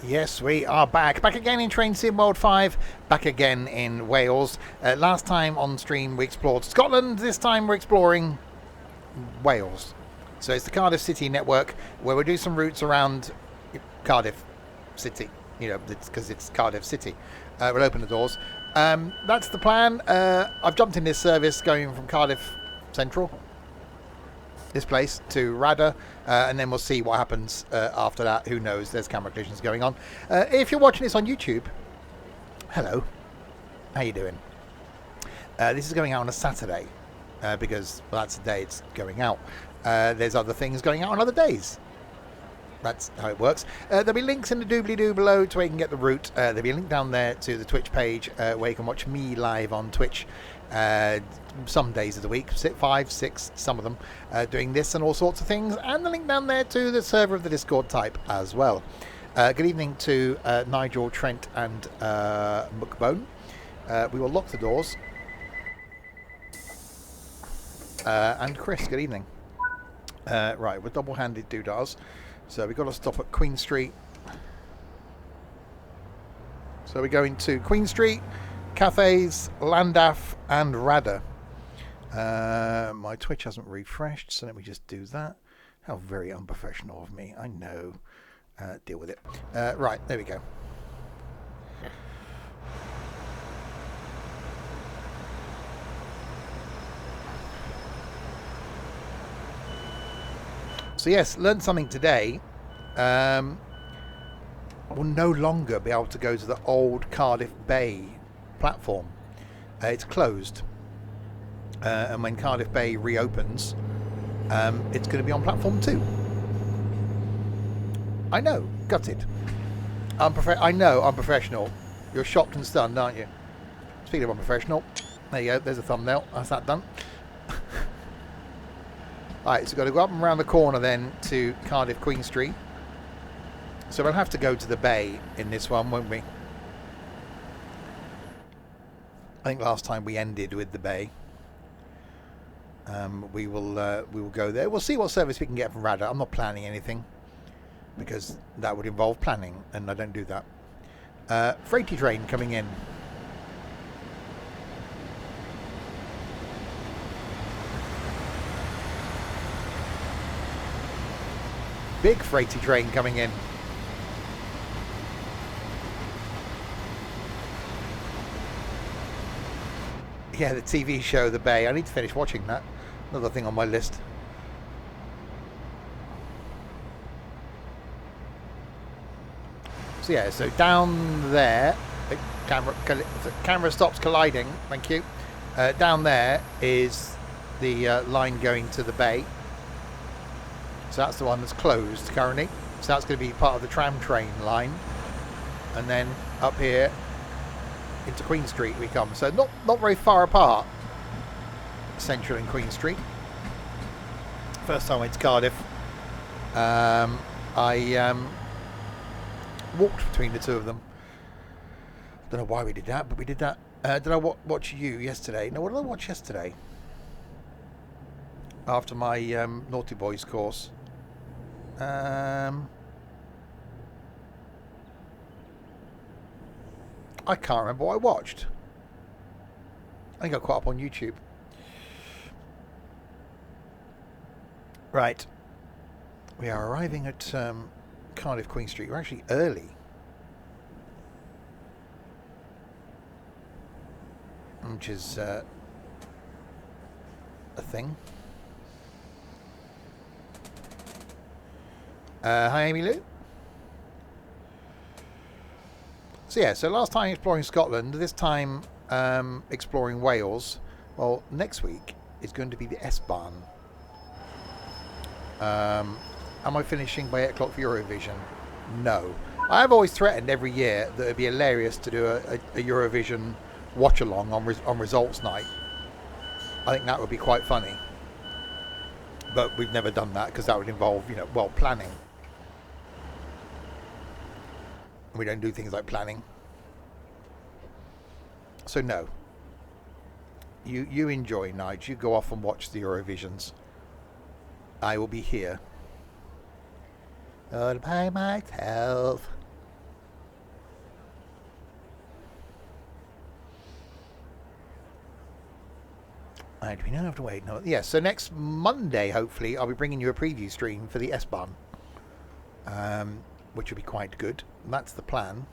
Yes, we are back. Back again in Train Sim World 5. Back again in Wales. Last time on stream we explored Scotland. This time we're exploring Wales. So it's the Cardiff City network where we do some routes around Cardiff City. You know, because it's Cardiff City. We'll open the doors. That's the plan. I've jumped in this service going from Cardiff Central, this place, to Radyr, and then we'll see what happens after that. Who knows? There's camera collisions going on. If you're watching this on YouTube, hello, how you doing? This is going out on a Saturday because, well, that's the day it's going out. There's other things going out on other days. That's how it works. There'll be links in the doobly-doo below to where you can get the route. There'll be a link down there to the Twitch page where you can watch me live on Twitch some days of the week, 5, 6, some of them, doing this and all sorts of things. And the link down there to the server of the Discord type as well. Good evening to Nigel, Trent and Muckbone. We will lock the doors. And Chris, good evening. Right, we're double-handed doodahs. So we've got to stop at Queen Street. So we're going to Queen Street, Cathays, Llandaff and Radyr. My Twitch hasn't refreshed, so let me just do that. How very unprofessional of me. I know. Deal with it. Right, there we go. So yes, learned something today. We'll no longer be able to go to the old Cardiff Bay platform. It's closed. And when Cardiff Bay reopens, it's going to be on platform 2. I know, gutted. I know, unprofessional. You're shocked and stunned, aren't you? Speaking of unprofessional, there you go, there's a thumbnail. That's that done. Alright, so we've got to go up and around the corner then to Cardiff Queen Street. So we'll have to go to the bay in this one, won't we? I think last time we ended with the bay. We will go there. We'll see what service we can get from Radyr. I'm not planning anything because that would involve planning, and I don't do that. Freighty train coming in. Big freighty train coming in. Yeah, the TV show The Bay. I need to finish watching that. Another thing on my list. So yeah, so down there, the camera stops colliding. Thank you. Down there is the line going to the bay. So that's the one that's closed currently. So that's going to be part of the tram train line. And then up here into Queen Street we come. So not very far apart, Central and Queen Street. First time I went to Cardiff, I walked between the two of them. Don't know why we did that, but we did that. Did I watch you yesterday? No, what did I watch yesterday? After my Naughty Boys course. I can't remember what I watched. I think I caught up on YouTube. Right. We are arriving at Cardiff Queen Street. We're actually early. Which is a thing. Hi Amy Lou. So yeah, so last time exploring Scotland, this time exploring Wales. Well, next week is going to be the S-Bahn. Am I finishing by 8 o'clock for Eurovision? No. I've always threatened every year that it'd be hilarious to do a Eurovision watch-along on results night. I think that would be quite funny. But we've never done that because that would involve, planning. We don't do things like planning. So no. You enjoy, Nige. You go off and watch the Eurovisions. I will be here. All by myself. Do we now have to wait? No. Yeah, so next Monday, hopefully, I'll be bringing you a preview stream for the S-Bahn. Which will be quite good. That's the plan.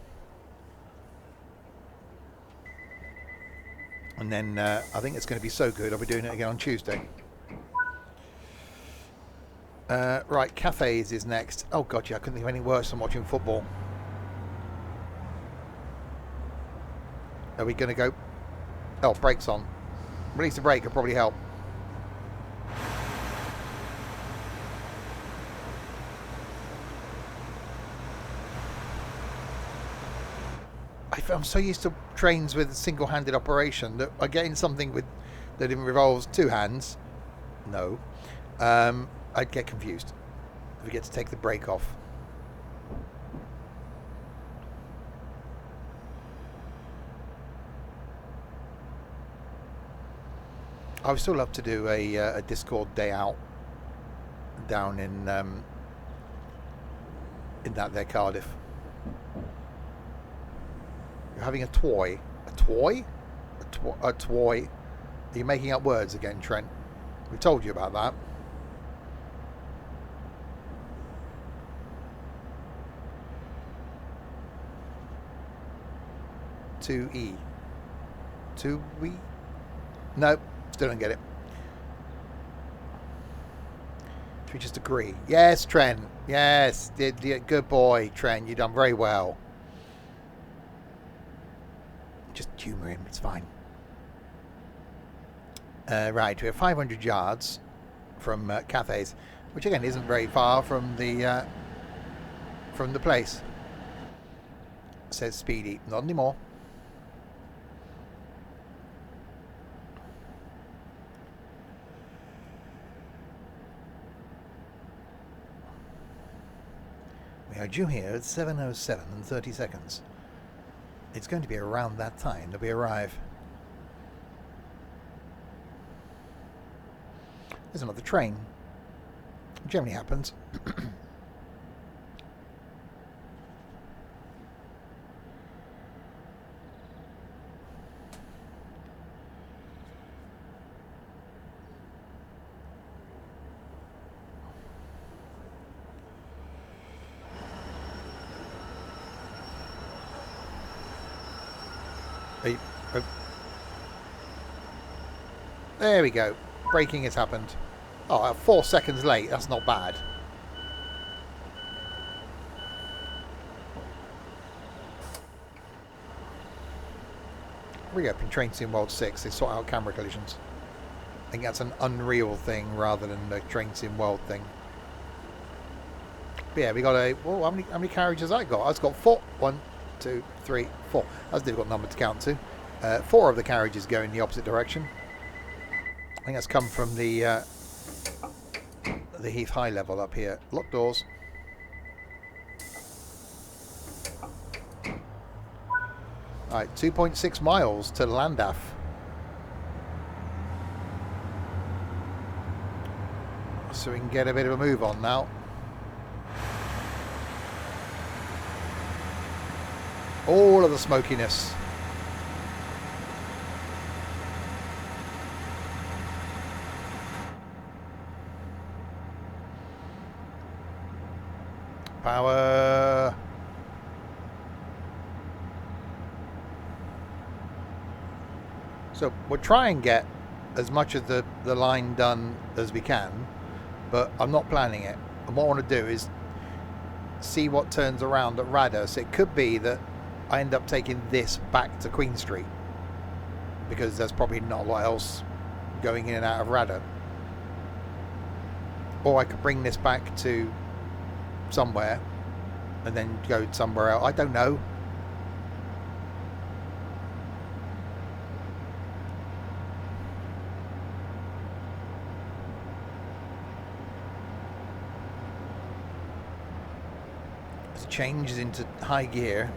And then I think it's going to be so good, I'll be doing it again on Tuesday. Right, Cafes is next. Oh, God, yeah, I couldn't think of anything worse than watching football. Are we going to go? Oh, brakes on. Release the brake will probably help. I'm so used to trains with single-handed operation that I get in something with that involves two hands. No, I'd get confused if we get to take the brake off. I would still love to do a Discord day out down in that there Cardiff. You're having a toy. A toy? A toy? Are you making up words again, Trent? We told you about that. To E. To we? Nope. Still don't get it. Should we just agree? Yes, Trent. Yes. Good boy, Trent. You've done very well. Just humour him. It's fine. Right. We have 500 yards from Cafes, which again isn't very far from the place. Says Speedy. Not anymore. We are due here at 7:07 and 30 seconds. It's going to be around that time that we arrive. There's another train. It generally happens. There we go. Braking has happened. Oh, 4 seconds late. That's not bad. Reopen Train Sim World 6. They sort out camera collisions. I think that's an Unreal thing rather than the Train Sim World thing. But yeah, we got a... Oh, how many carriages I got? I've got 4. 1, 2, 3, 4. That's a difficult number to count to. 4 of the carriages go in the opposite direction. I think that's come from the Heath High level up here. Lock doors. Right, 2.6 miles to Llandaff. So we can get a bit of a move on now. All of the smokiness. Power. So we'll try and get as much of the line done as we can, but I'm not planning it. And what I want to do is see what turns around at Radyr. So it could be that I end up taking this back to Queen Street, because there's probably not a lot else going in and out of Radyr. Or I could bring this back to somewhere and then go somewhere else. I don't know. As it changes into high gear.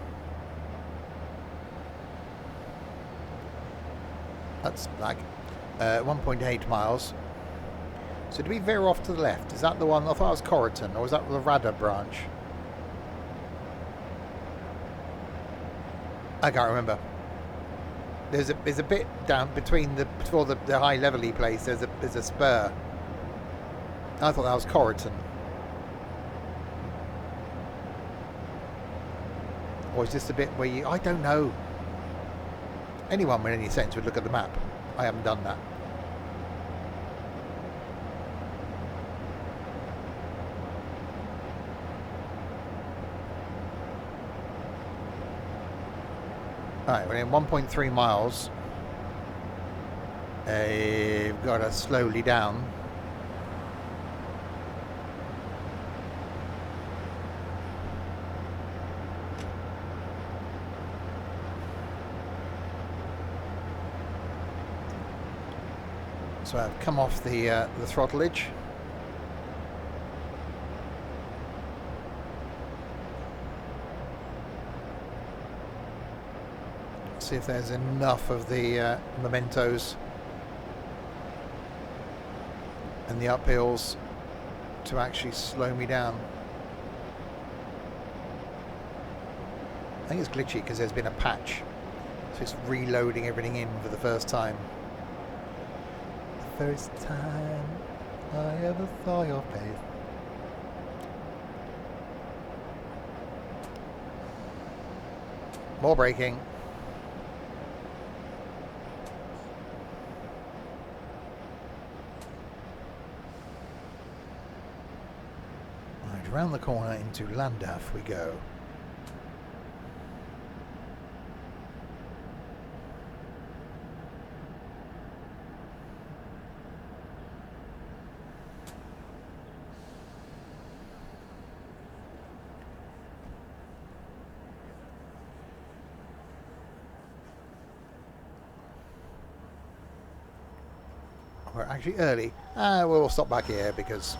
That's like 1.8 miles. So do we veer off to the left? Is that the one? I thought it was Coritton, or was that the Radyr branch? I can't remember. There's a bit down between before the high levely place. There's a spur. I thought that was Coritton. Or is this the bit where you... I don't know. Anyone with any sense would look at the map. I haven't done that. Alright, we're in 1.3 miles. We've got to slowly down. So I've come off the throttlage. See if there's enough of the mementos and the uphills to actually slow me down. I think it's glitchy because there's been a patch, so it's reloading everything in for the first time. The first time I ever saw your face. More braking. Right, around the corner into Radyr we go. We're actually early. We'll stop back here because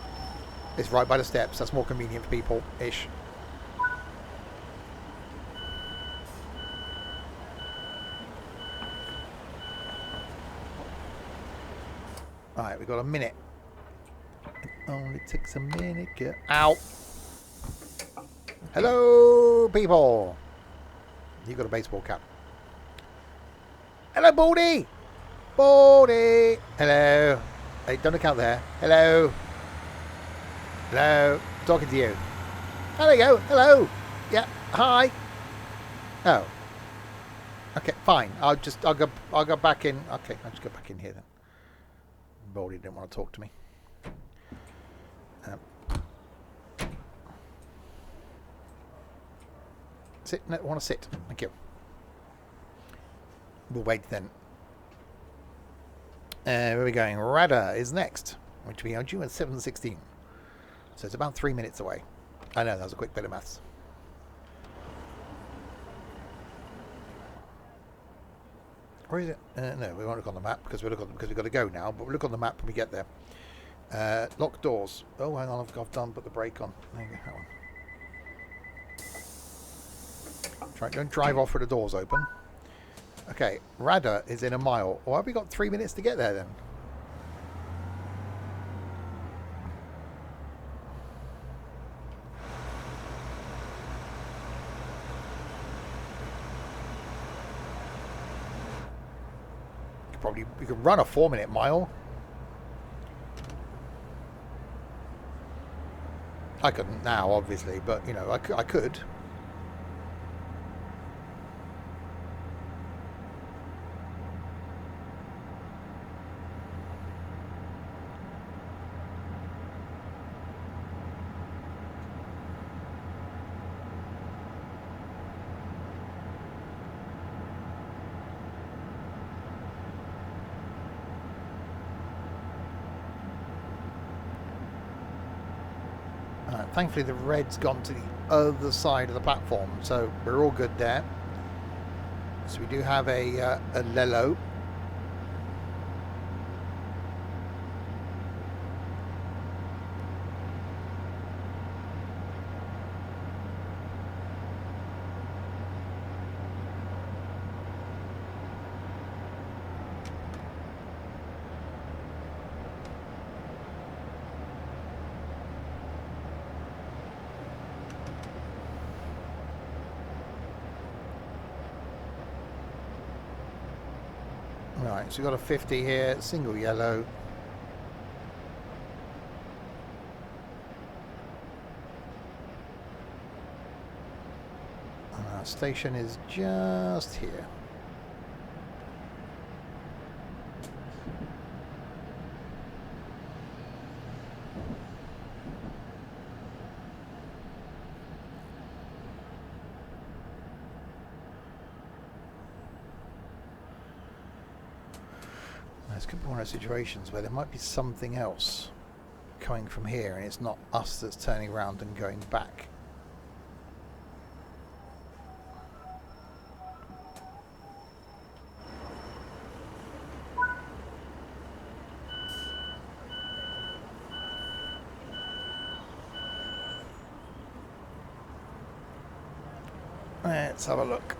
it's right by the steps. That's more convenient for people-ish. Alright, we've got a minute. It only takes a minute. Ow! Hello, people! You got a baseball cap. Hello, Baldy! Baldy! Hello. Hey, don't look out there. Hello. Hello. I'm talking to you. Oh, there you go. Hello. Yeah. Hi. Oh. Okay. Fine. I'll go back in. Okay. I'll just go back in here then. Baldy didn't want to talk to me. Sit. No, I want to sit. Thank you. We'll wait then. Where are we going? Radyr is next, which we are due at 7:16. So it's about 3 minutes away. I know, that was a quick bit of maths. Where is it? No, we won't look on the map because we've got to go now. But we'll look on the map when we get there. Locked doors. Oh, hang on, I've done put the brake on. There you go. Hang on. Don't drive off with the doors open. Okay, Radyr is in a mile. Or have we got 3 minutes to get there then? We could run a 4-minute mile. I couldn't now, obviously, but you know, I could. Thankfully the red's gone to the other side of the platform, so we're all good there. So we do have a Lelo. Right, so we've got a 50 here, single yellow. And our station is just here. This could be one of those situations where there might be something else coming from here and it's not us that's turning around and going back. Let's have a look.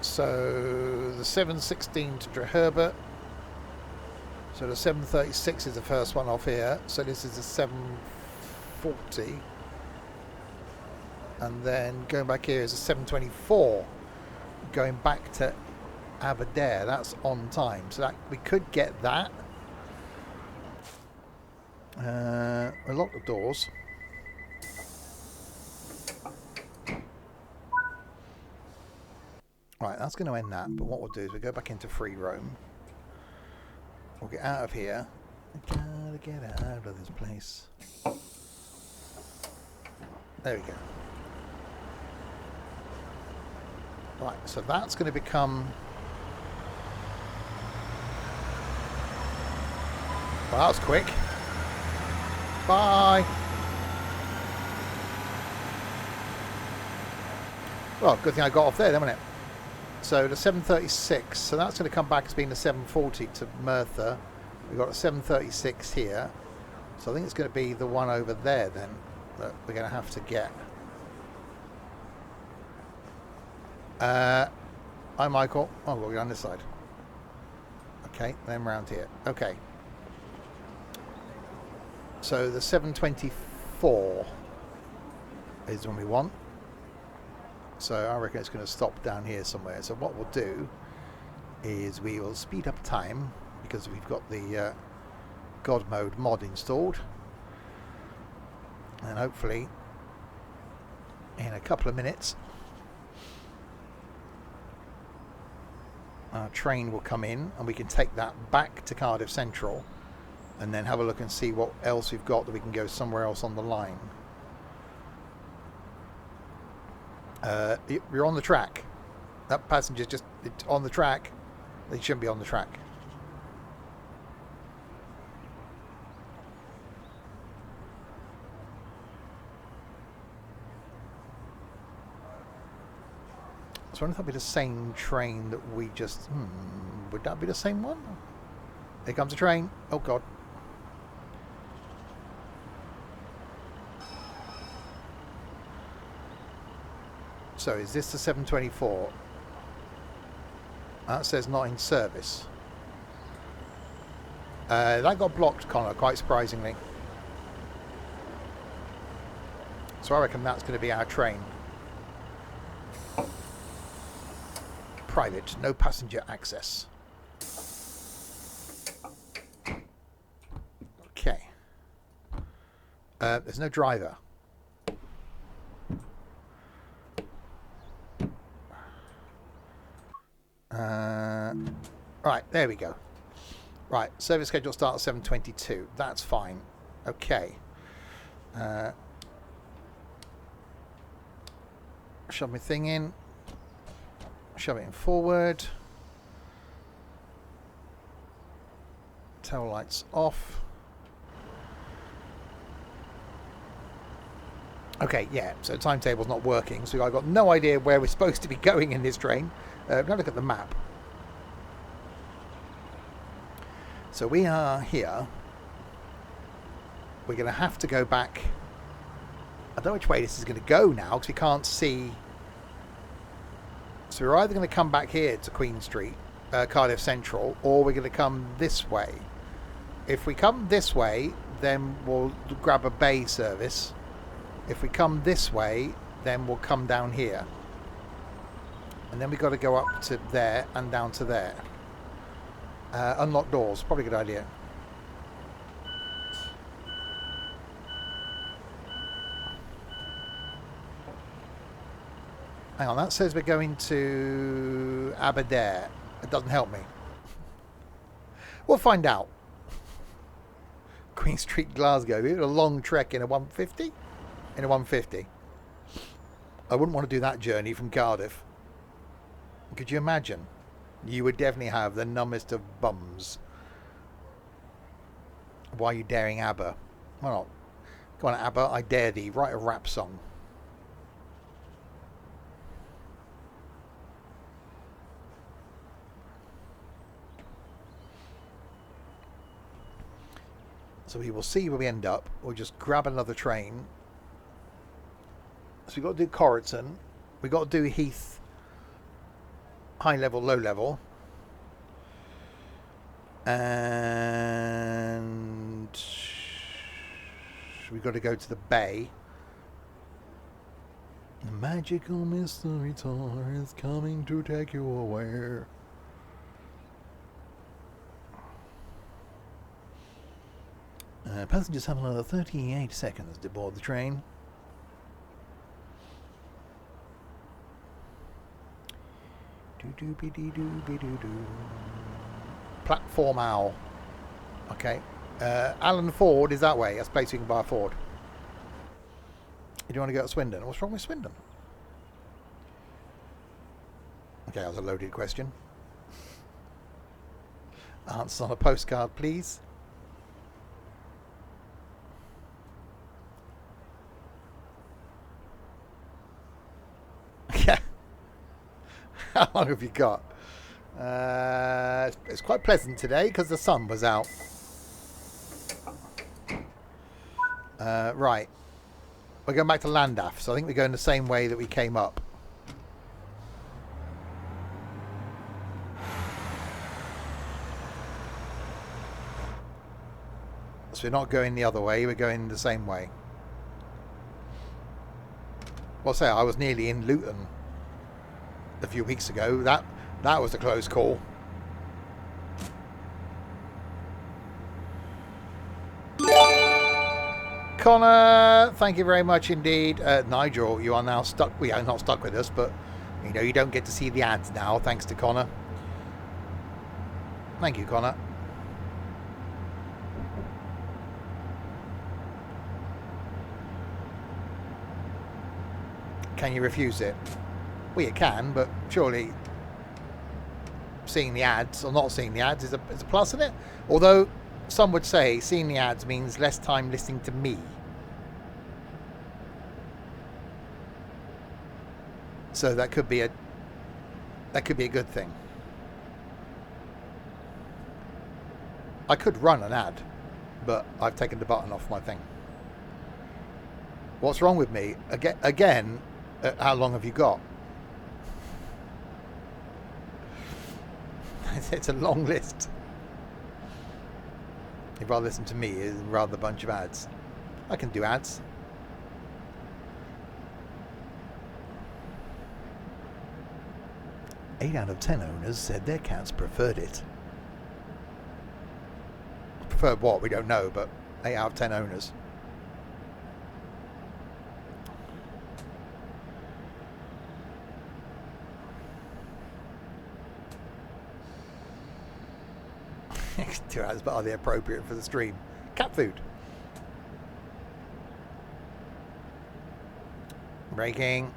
So the 716 to Radyr. So the 736 is the first one off here. So this is the 740. And then going back here is a 724. Going back to Radyr. That's on time. So that we could get that. We'll lock the doors. Right, that's going to end that, but what we'll do is we'll go back into free roam. We'll get out of here. I gotta get out of this place. There we go. Right, so that's going to become... Well, that was quick. Bye! Well, good thing I got off there, wasn't it? So the 736, so that's going to come back as being the 740 to Merthyr. We've got a 736 here. So I think it's going to be the one over there then that we're going to have to get. Hi Michael. Oh, we'll go on this side. Okay, then round here. Okay. So the 724 is the one we want. So I reckon it's going to stop down here somewhere. So what we'll do is we will speed up time because we've got the God Mode mod installed. And hopefully in a couple of minutes our train will come in and we can take that back to Cardiff Central and then have a look and see what else we've got that we can go somewhere else on the line. You're on the track. That passenger's just on the track. They shouldn't be on the track. So I wonder if that'd be the same train that we just... would that be the same one? Here comes a train. Oh God. So is this the 724? That says not in service. That got blocked, Connor, quite surprisingly. So I reckon that's going to be our train. Private, no passenger access. Okay. There's no driver. Right, there we go. Right, service schedule starts at 7:22. That's fine. Okay. Shove my thing in. Shove it in forward. Tail lights off. Okay, yeah, so timetable's not working, so I've got no idea where we're supposed to be going in this train. We're going to look at the map. So we are here. We're going to have to go back. I don't know which way this is going to go now because we can't see. So we're either going to come back here to Queen Street, Cardiff Central, or we're going to come this way. If we come this way, then we'll grab a bay service. If we come this way, then we'll come down here. And then we've got to go up to there and down to there. Unlock doors, probably a good idea. Hang on, that says we're going to Radyr. It doesn't help me. We'll find out. Queen Street, Glasgow. We did a long trek in a 150? In a 150. I wouldn't want to do that journey from Cardiff. Could you imagine? You would definitely have the numbest of bums. Why are you daring ABBA? Well, go on, ABBA, I dare thee. Write a rap song. So we will see where we end up. We'll just grab another train. So we've got to do Coritton. We've got to do Heath. High level, low level. And we've got to go to the bay. The magical mystery tour is coming to take you away. Passengers have another 38 seconds to board the train. Platform Owl. Okay. Alan Ford is that way. That's a place you can buy a Ford. You don't want to go to Swindon? What's wrong with Swindon? Okay, that was a loaded question. Answer on a postcard, please. Yeah. How long have you got? It's quite pleasant today because the sun was out. Right. We're going back to Llandaff, so I think we're going the same way that we came up. So we're not going the other way, we're going the same way. Well, say I was nearly in Luton a few weeks ago. That was a close call. Connor, thank you very much indeed. Nigel, you are now stuck. We are not stuck with us, but you know you don't get to see the ads now, thanks to Connor. Thank you, Connor. Can you refuse it? Well, you can, but surely seeing the ads or not seeing the ads is a plus in it. Although some would say seeing the ads means less time listening to me. So that could be a good thing. I could run an ad, but I've taken the button off my thing. What's wrong with me? Again, how long have you got? It's a long list. You'd rather listen to me rather than a bunch of ads. I can do ads. Eight out of 10 owners said their cats preferred it. Preferred what? We don't know, but 8 out of 10 owners. Two ads, but are they appropriate for the stream? Cat food. Braking.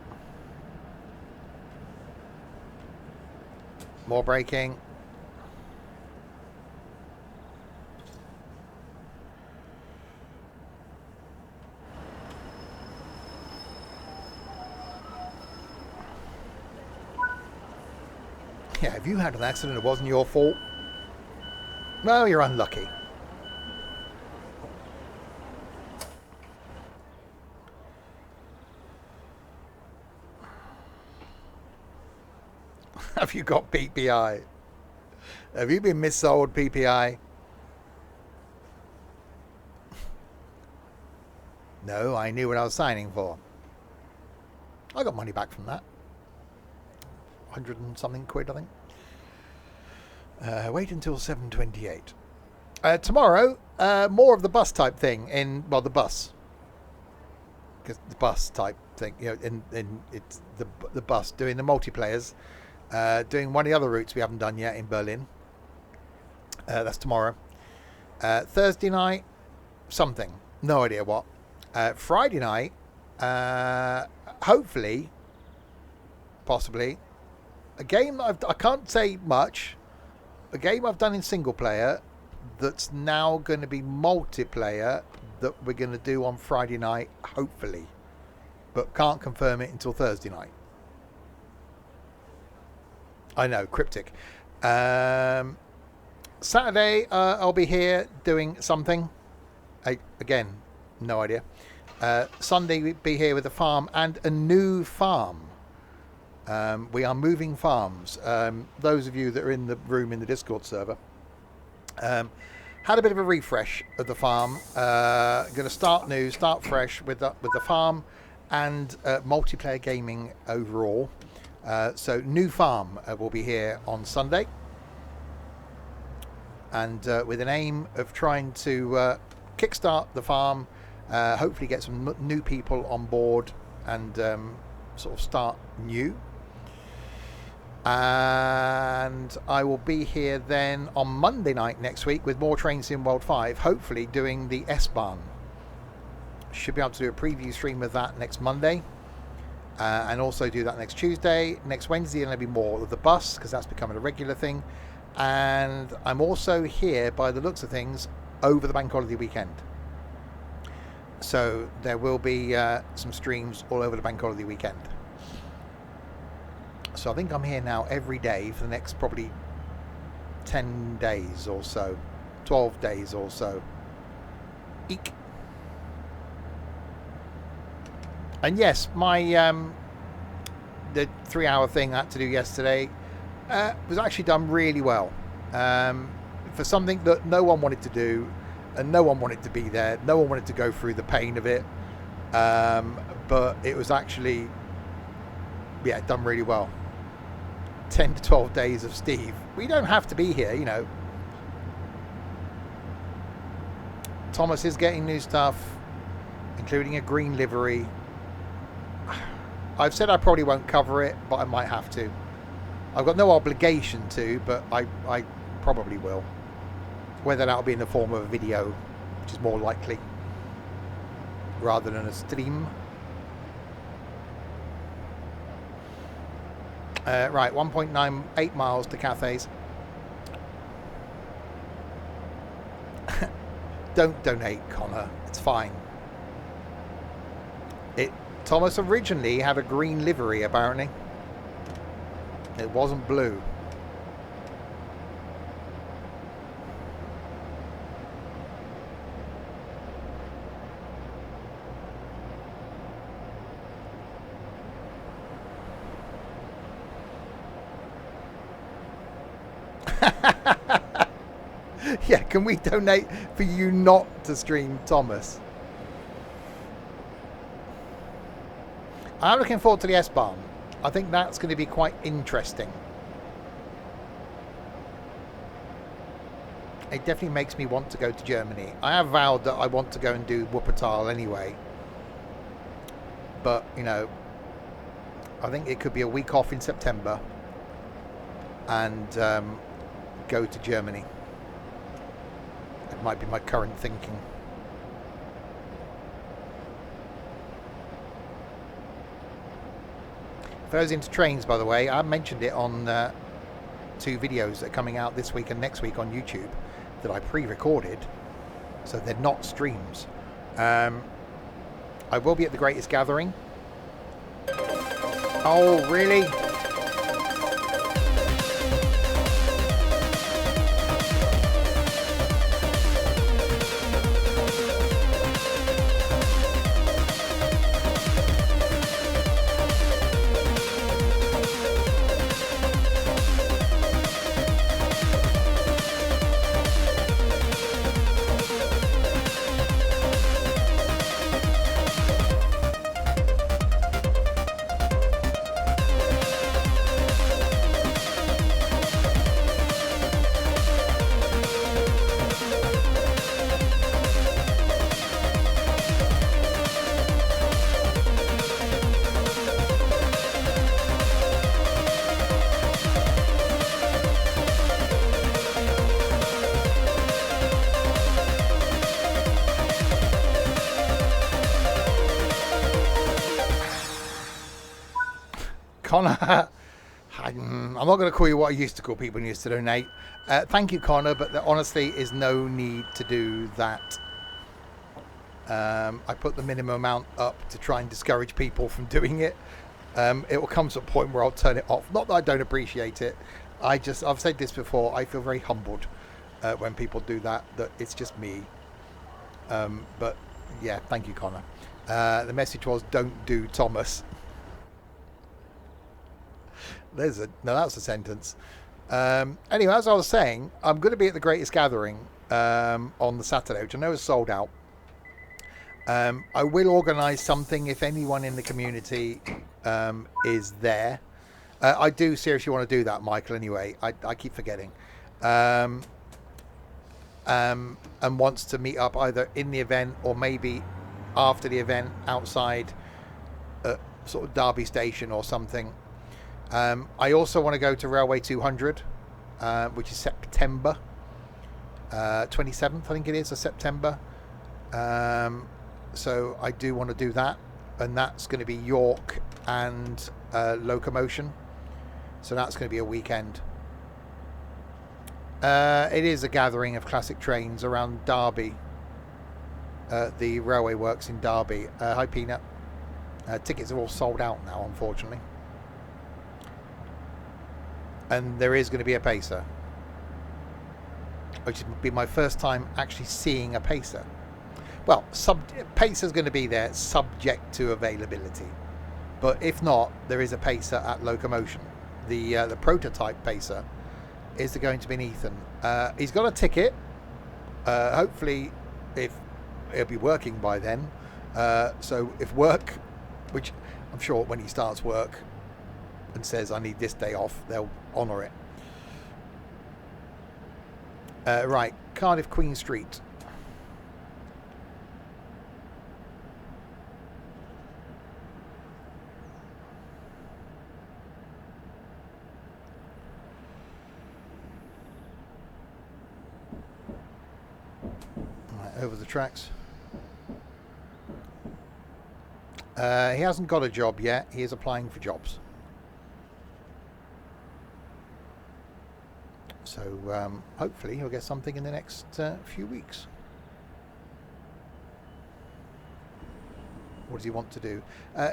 More braking. Yeah, if you had an accident, it wasn't your fault. Well, you're unlucky. Have you got PPI? Have you been missold PPI? No, I knew what I was signing for. I got money back from that. 100 and something quid, I think. Wait until 7:28. Tomorrow, more of the bus type thing the bus. Because the bus type thing, in it's the bus doing the multiplayers, doing one of the other routes we haven't done yet in Berlin. That's tomorrow. Thursday night, something, no idea what. Friday night, hopefully, possibly, a game I can't say much. A game I've done in single player that's now going to be multiplayer that we're going to do on Friday night, hopefully, but can't confirm it until Thursday night. I know, cryptic. Saturday, I'll be here doing something. Again, no idea. Sunday, we'll be here with a farm and a new farm. We are moving farms. Those of you that are in the room in the Discord server, had a bit of a refresh of the farm. Going to start new, start fresh with the farm and multiplayer gaming overall. So new farm will be here on Sunday, and with an aim of trying to kickstart the farm, hopefully get some new people on board and sort of start new. And I will be here then on Monday night next week with more Train Sim World 5, hopefully doing the S-Bahn. Should be able to do a preview stream of that next Monday, and also do that next Tuesday. Next Wednesday there'll be more of the bus, because that's becoming a regular thing. And I'm also here, by the looks of things, over the bank holiday weekend. So there will be some streams all over the bank holiday weekend. So I think I'm here now every day for the next probably 10 days or so, 12 days or so. Eek. And yes, my the 3-hour thing I had to do yesterday was actually done really well. For something that no one wanted to do, and no one wanted to be there, no one wanted to go through the pain of it. But it was actually, done really well. 10 to 12 days of Steve. We don't have to be here, Thomas is getting new stuff, including a green livery. I've said I probably won't cover it, but I might have to. I've got no obligation to, but I probably will. Whether that'll be in the form of a video, which is more likely, rather than a stream. Right, 1.98 miles to Cathays. Don't donate, Connor. It's fine. Thomas originally had a green livery, apparently. It wasn't blue. Yeah, can we donate for you not to stream Thomas? I'm looking forward to the S-Bahn. I think that's going to be quite interesting. It definitely makes me want to go to Germany. I have vowed that I want to go and do Wuppertal anyway. But, I think it could be a week off in September and go to Germany. It might be my current thinking. For those into trains, by the way, I mentioned it on 2 videos that are coming out this week and next week on YouTube that I pre-recorded, so they're not streams. I will be at the Greatest Gathering. Oh, really? Connor, I'm not going to call you what I used to call people who used to donate. Thank you, Connor, but there honestly is no need to do that. I put the minimum amount up to try and discourage people from doing it. It will come to a point where I'll turn it off. Not that I don't appreciate it. I've said this before, I feel very humbled when people do that it's just me. But yeah, thank you, Connor. The message was, don't do Thomas. That's a sentence. Anyway, as I was saying, I'm going to be at the Greatest Gathering on the Saturday, which I know is sold out. I will organise something if anyone in the community is there. I do seriously want to do that, Michael, anyway. I keep forgetting. And wants to meet up either in the event or maybe after the event outside sort of Derby Station or something. I also want to go to Railway 200, which is September 27th, I think it is, of September. So I do want to do that, and that's going to be York and Locomotion. So that's going to be a weekend. It is a gathering of classic trains around Derby, the railway works in Derby. Hi, Peanut. Tickets are all sold out now, unfortunately. And there is going to be a pacer, which would be my first time actually seeing a pacer. Well, pacer's going to be there, subject to availability. But if not, there is a pacer at Locomotion. The prototype pacer is going to be an Ethan. He's got a ticket. Hopefully, if it'll be working by then. So if work, which I'm sure when he starts work and says I need this day off, they'll honour it. Right, Cardiff Queen Street. Over the tracks. He hasn't got a job yet. He is applying for jobs. So hopefully he'll get something in the next few weeks. What does he want to do?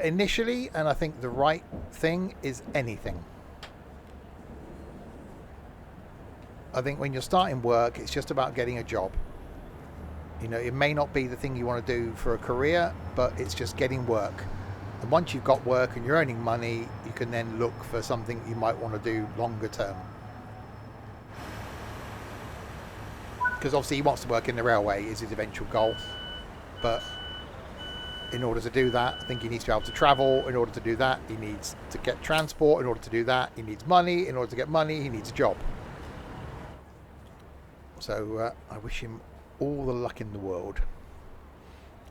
Initially, and I think the right thing is anything. I think when you're starting work, it's just about getting a job. You know, it may not be the thing you want to do for a career, but it's just getting work. And once you've got work and you're earning money, you can then look for something you might want to do longer term. Because obviously he wants to work in the railway is his eventual goal. But in order to do that, I think he needs to be able to travel. In order to do that, he needs to get transport. In order to do that, he needs money. In order to get money, he needs a job. So I wish him all the luck in the world.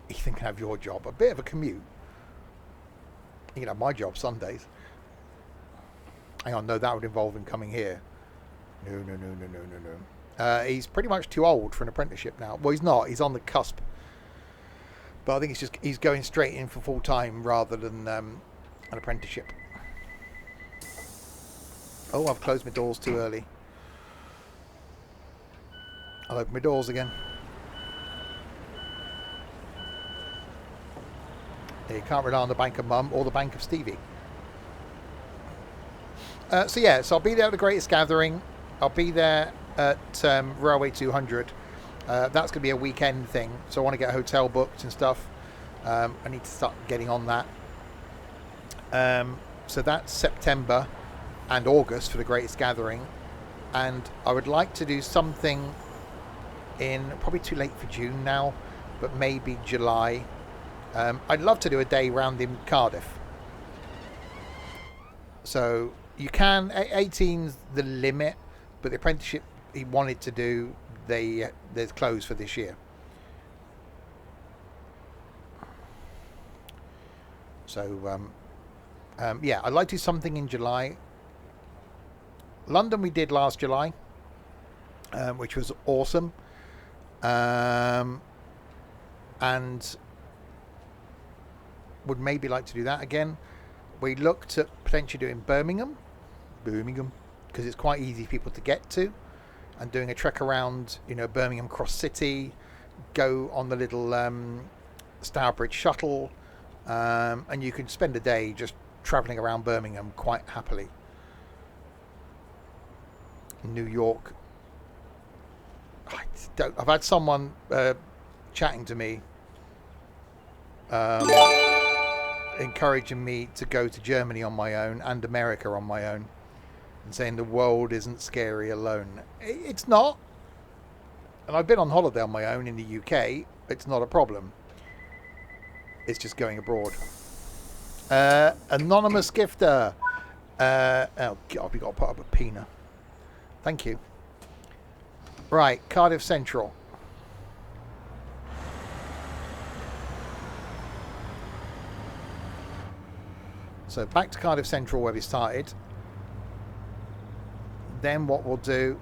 Ethan can have your job. A bit of a commute. You can have my job Sundays. Hang on, no, that would involve him coming here. No. He's pretty much too old for an apprenticeship now. Well, he's not. He's on the cusp. But I think he's going straight in for full time rather than an apprenticeship. Oh, I've closed my doors too early. I'll open my doors again. You can't rely on the bank of Mum or the bank of Stevie. So I'll be there at the Greatest Gathering. I'll be there at Railway 200. That's going to be a weekend thing, so I want to get a hotel booked and stuff. I need to start getting on that. So that's September and August for the Greatest Gathering. And I would like to do something in, probably too late for June now, but maybe July. I'd love to do a day round in Cardiff. So you can, 18's the limit, but the apprenticeship he wanted to do, they're closed for this year. So I'd like to do something in July. London we did last July, which was awesome. And would maybe like to do that again, We looked at potentially doing Birmingham, because it's quite easy for people to get to, and doing a trek around, Birmingham Cross City, go on the little Stourbridge shuttle, and you can spend a day just travelling around Birmingham quite happily. New York. I've had someone chatting to me, encouraging me to go to Germany on my own and America on my own, and saying the world isn't scary alone. It's not. And I've been on holiday on my own in the UK. It's not a problem. It's just going abroad. Anonymous gifter. Oh God, we got to put up a Pina. Thank you. Right, Cardiff Central. So back to Cardiff Central where we started. Then what we'll do...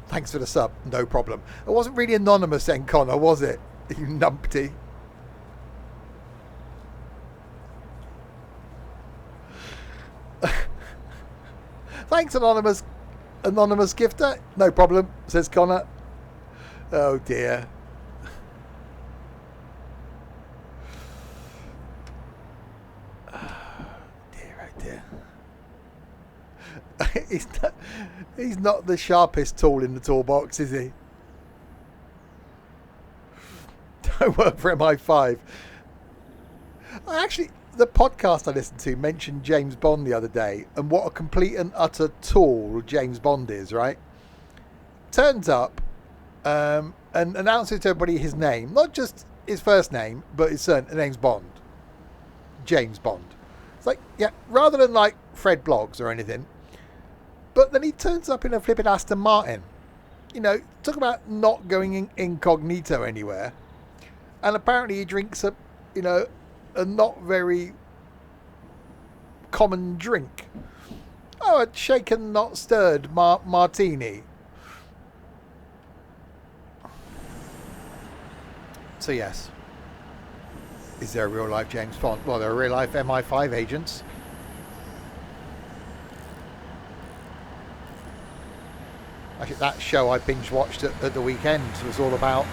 Thanks for the sub, no problem. It wasn't really anonymous then, Connor, was it? You numpty. Thanks, anonymous gifter. No problem, says Connor. Oh dear. He's not the sharpest tool in the toolbox, is he? Don't work for MI5. Actually, the podcast I listened to mentioned James Bond the other day, and what a complete and utter tool James Bond is, right? Turns up and announces to everybody his name, not just his first name, but his name's Bond. James Bond. It's like, yeah, rather than like Fred Bloggs or anything. But then he turns up in a flipping Aston Martin. Talk about not going incognito anywhere. And apparently he drinks a not very common drink. Oh, a shaken, not stirred martini. So yes. Is there a real life James Bond? Well, there are real life MI5 agents. Actually, that show I binge watched at the weekend was all about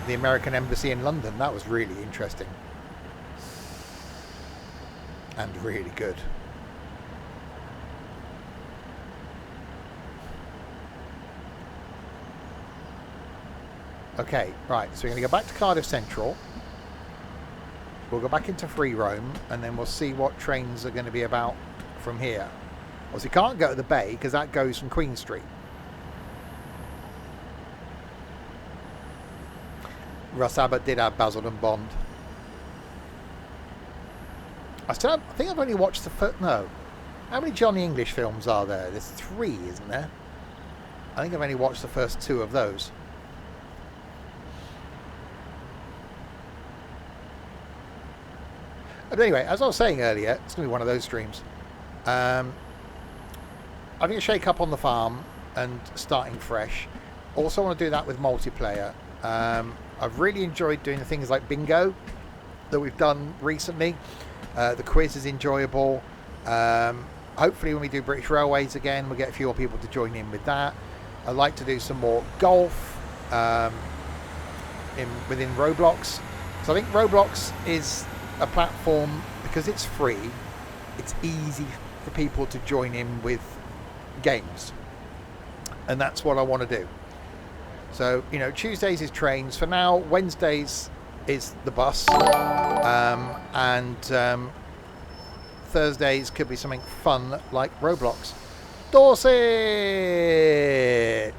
the American Embassy in London. That was really interesting. And really good. Okay, right, so we're going to go back to Cardiff Central. We'll go back into free roam, and then we'll see what trains are going to be about from here. Obviously, can't go to the Bay because that goes from Queen Street. Russ Abbott did have Basil and Bond. I think I've only watched the first... No. How many Johnny English films are there? There's 3, isn't there? I think I've only watched the first 2 of those. But anyway, as I was saying earlier, it's going to be one of those streams. Having a shake up on the farm and starting fresh. Also want to do that with multiplayer. I've really enjoyed doing the things like bingo that we've done recently. The quiz is enjoyable. Hopefully when we do British Railways again, we'll get a few more people to join in with that. I'd like to do some more golf within Roblox. So I think Roblox is a platform, because it's free, it's easy for people to join in with games. And that's what I want to do. So, Tuesdays is trains. For now, Wednesdays is the bus. And Thursdays could be something fun like Roblox. Dorset!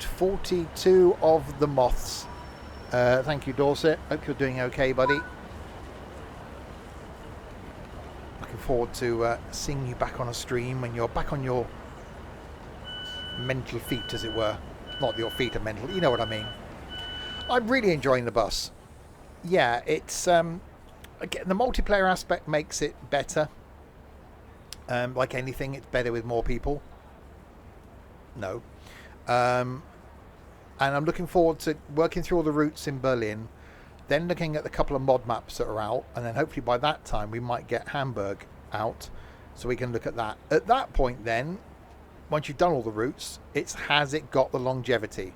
42 of the moths. Thank you, Dorset. Hope you're doing okay, buddy. Looking forward to seeing you back on a stream when you're back on your mental feet, as it were. Not that your feet are mental, you know what I mean. I'm really enjoying the bus. Yeah, it's again, the multiplayer aspect makes it better. Like anything, it's better with more people. No. And I'm looking forward to working through all the routes in Berlin then looking at the couple of mod maps that are out, and then hopefully by that time we might get Hamburg out, so we can look at that. At that point then, once you've done all the routes, has it got the longevity?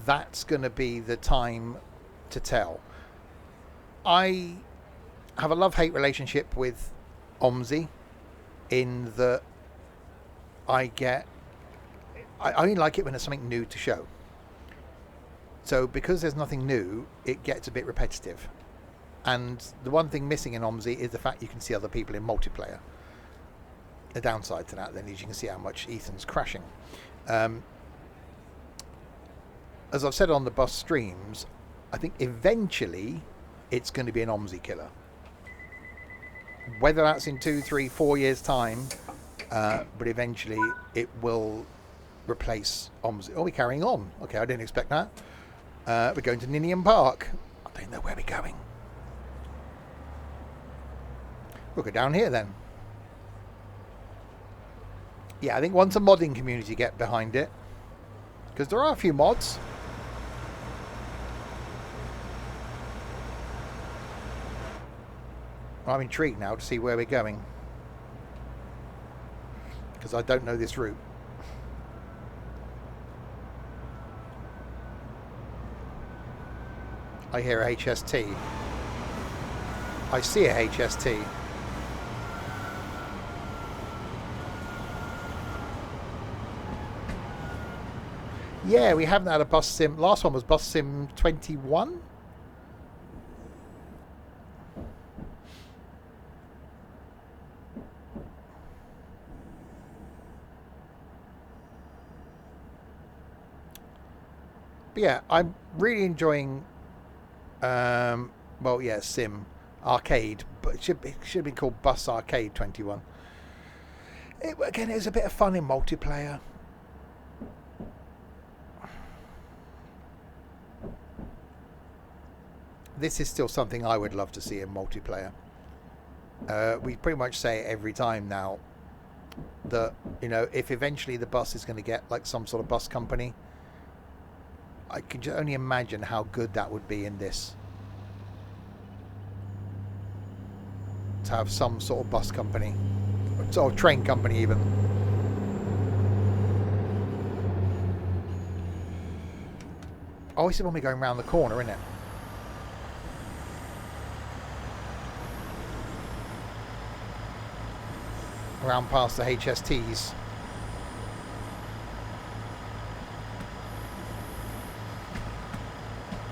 That's going to be the time to tell. I have a love-hate relationship with OMSI in that I only like it when there's something new to show. So because there's nothing new, it gets a bit repetitive. And the one thing missing in OMSI is the fact you can see other people in multiplayer. The downside to that then is you can see how much Ethan's crashing. As I've said on the bus streams, I think eventually it's going to be an OMSI killer. Whether that's in 2, 3, 4 years time, but eventually it will replace OMSI. Oh, we're carrying on. Okay, I didn't expect that. We're going to Ninian Park. I don't know where we're going. We'll go down here then. Yeah, I think once a modding community get behind it, because there are a few mods. I'm intrigued now to see where we're going, because I don't know this route. I hear a HST. I see a HST. Yeah, we haven't had a bus sim. Last one was bus sim 21. But yeah, I'm really enjoying well, yeah, sim arcade, but it should be called Bus Arcade 21. Again, it was a bit of fun in multiplayer. This is still something I would love to see in multiplayer. We pretty much say it every time now that, you know, if eventually the bus is going to get like some sort of bus company, I can just only imagine how good that would be in this. To have some sort of bus company, sort of train company even. Oh, this is when we're going around the corner, isn't it? Around past the HSTs.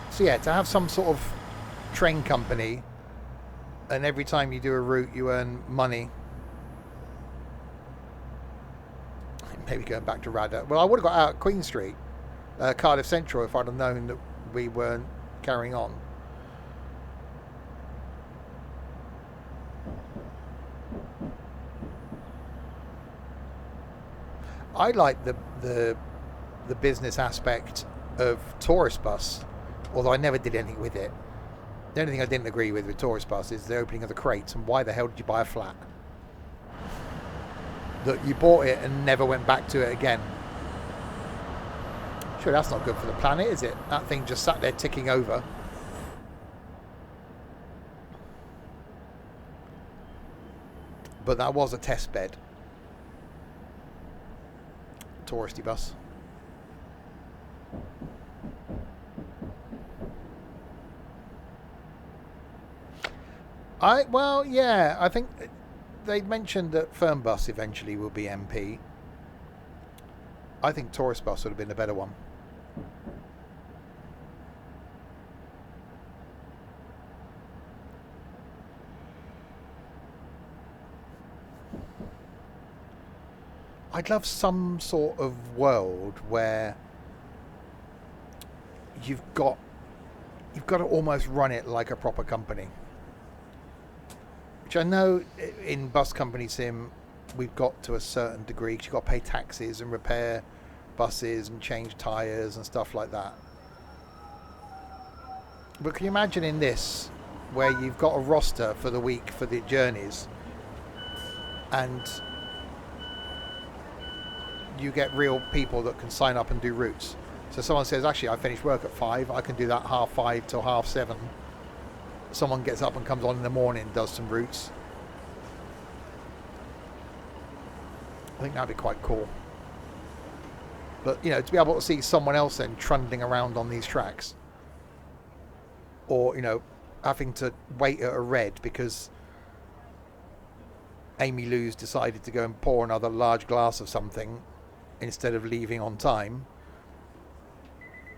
So yeah, to have some sort of train company, and every time you do a route you earn money. Maybe going back to Radyr. Well, I would have got out at Queen Street, Cardiff Central, if I'd have known that we weren't carrying on. I like the business aspect of tourist bus, although I never did anything with it. The only thing I didn't agree with tourist bus is the opening of the crates, and why the hell did you buy a flat? That you bought it and never went back to it again. Sure, that's not good for the planet, is it? That thing just sat there ticking over. But that was a test bed. Touristy bus. Well, yeah, I think they mentioned that firm bus eventually will be MP. I think tourist bus would have been a better one. I'd love some sort of world where you've got to almost run it like a proper company. Which I know in bus company sim we've got to a certain degree, because you've got to pay taxes and repair buses and change tyres and stuff like that. But can you imagine in this, where you've got a roster for the week for the journeys, and you get real people that can sign up and do routes. So someone says, actually, I finished work at 5, I can do that 5:30 till 7:30, someone gets up and comes on in the morning and does some routes. I think that'd be quite cool. But, you know, to be able to see someone else then trundling around on these tracks. Or, you know, having to wait at a red because Amy Lou's decided to go and pour another large glass of something instead of leaving on time.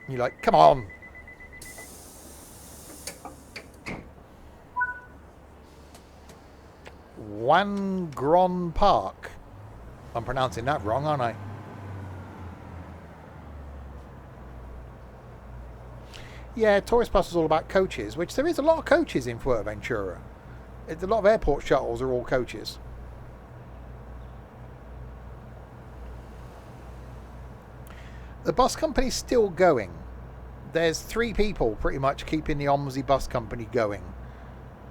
You're like, come on. Wangron Park. I'm pronouncing that wrong, aren't I? Yeah, Tourist Bus is all about coaches, which there is a lot of coaches in Fuerteventura. A lot of airport shuttles are all coaches. The bus company's still going. There's 3 people pretty much keeping the OMSI bus company going.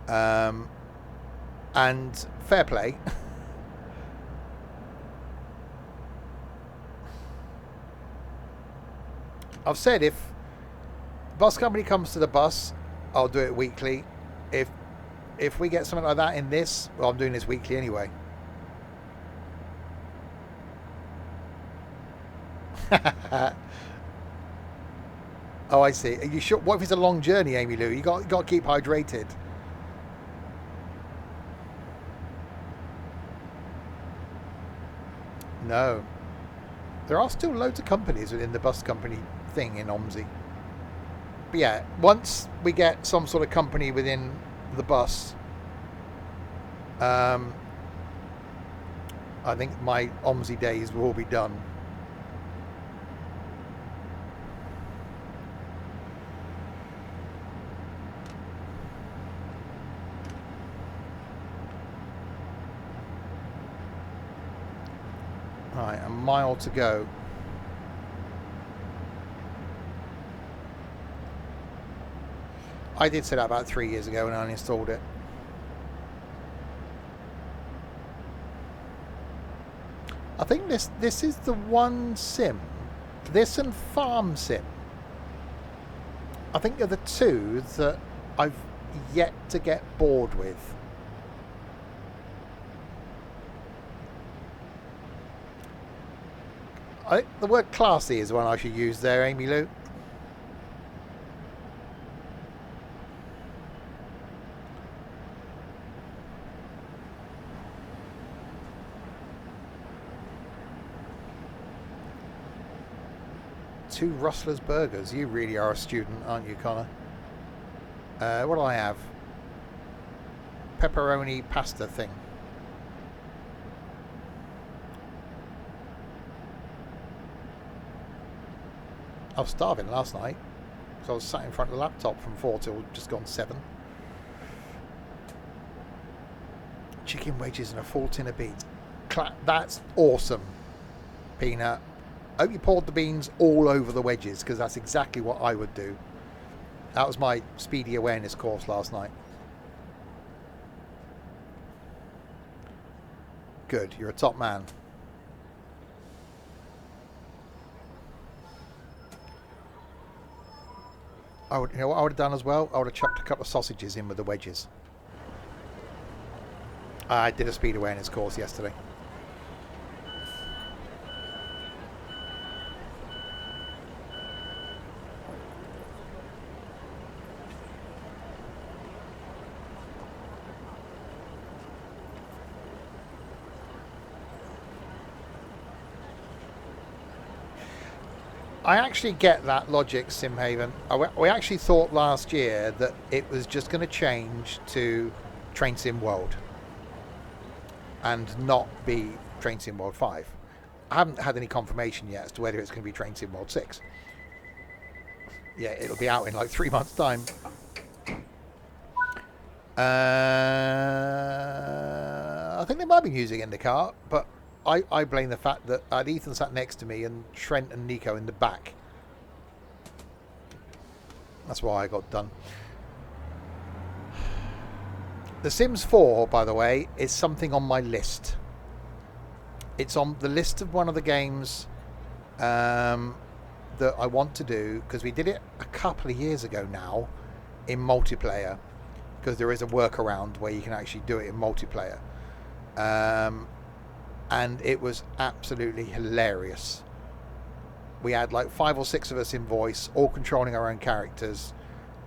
And fair play. I've said if bus company comes to the bus, I'll do it weekly. If we get something like that in this, well, I'm doing this weekly anyway. Oh, I see. Are you sure? What if it's a long journey, Amy Lou? You got to keep hydrated. No. There are still loads of companies within the bus company thing in OMSI. But yeah, once we get some sort of company within the bus, I think my OMSI days will all be done. Right, a mile to go. I did say that about 3 years ago when I uninstalled it. I think this is the one sim. This and Farm Sim. I think they're the 2 that I've yet to get bored with. I think the word classy is the one I should use there, Amy Lou. Two Rustler's Burgers. You really are a student, aren't you, Connor? What do I have? Pepperoni pasta thing. I was starving last night, so I was sat in front of the laptop from 4 till just gone 7. Chicken wedges and a full tin of beans. That's awesome, Peanut. I hope you poured the beans all over the wedges, because that's exactly what I would do. That was my speedy awareness course last night. Good, you're a top man. You know what I would have done as well? I would have chucked a couple of sausages in with the wedges. I did a speed awareness course yesterday. I actually get that logic, Simhaven. We actually thought last year that it was just going to change to Train Sim World and not be Train Sim World 5. I haven't had any confirmation yet as to whether it's going to be Train Sim World 6. Yeah, it'll be out in like 3 months' time. I think they might be using it in the car, but I blame the fact that I had Ethan sat next to me and Trent and Nico in the back. That's why I got done. The Sims 4, by the way, is something on my list. It's on the list of one of the games that I want to do, because we did it a couple of years ago now in multiplayer. because there is a workaround where you can actually do it in multiplayer. And it was absolutely hilarious. We had like 5 or 6 of us in voice, all controlling our own characters,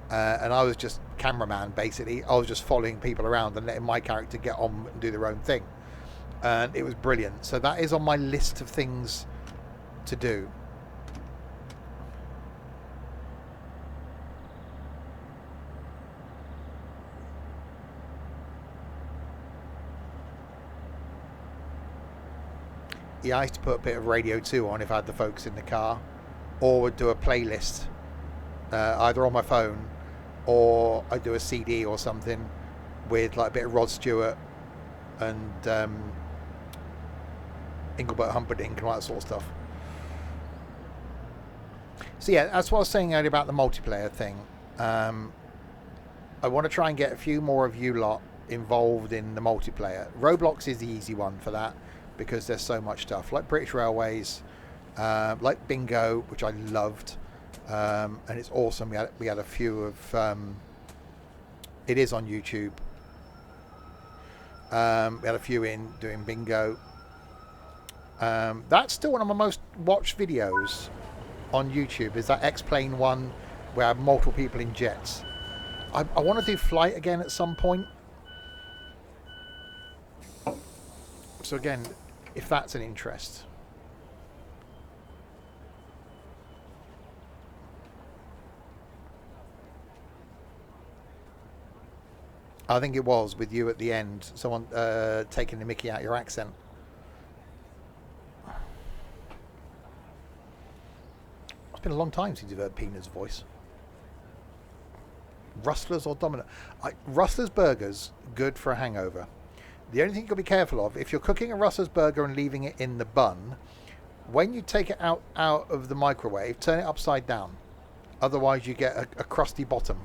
and I was just cameraman basically. I was just following people around and letting my character get on and do their own thing, and it was brilliant. So that is on my list of things to do. Yeah, I used to put a bit of Radio 2 on if I had the folks in the car, or would do a playlist either on my phone, or I'd do a CD or something with like a bit of Rod Stewart and Engelbert Humperdinck and all that sort of stuff. So yeah, that's what I was saying earlier about the multiplayer thing. I want to try and get a few more of you lot involved in the multiplayer. Roblox is the easy one for that, because there's so much stuff like British Railways, like Bingo, which I loved, and it's awesome. We had a few of it is on YouTube. We had a few in doing Bingo. That's still one of my most watched videos on YouTube, is that X-Plane one where I have multiple people in jets. I want to do Flight again at some point. So again, if that's an interest. I think it was with you at the end, someone taking the mickey out your accent. It's been a long time since you've heard Pina's voice. Rustler's or Domino? Rustler's Burgers, good for a hangover. The only thing you've got to be careful of, if you're cooking a Rustler's burger and leaving it in the bun, when you take it out of the microwave, turn it upside down. Otherwise you get a crusty bottom.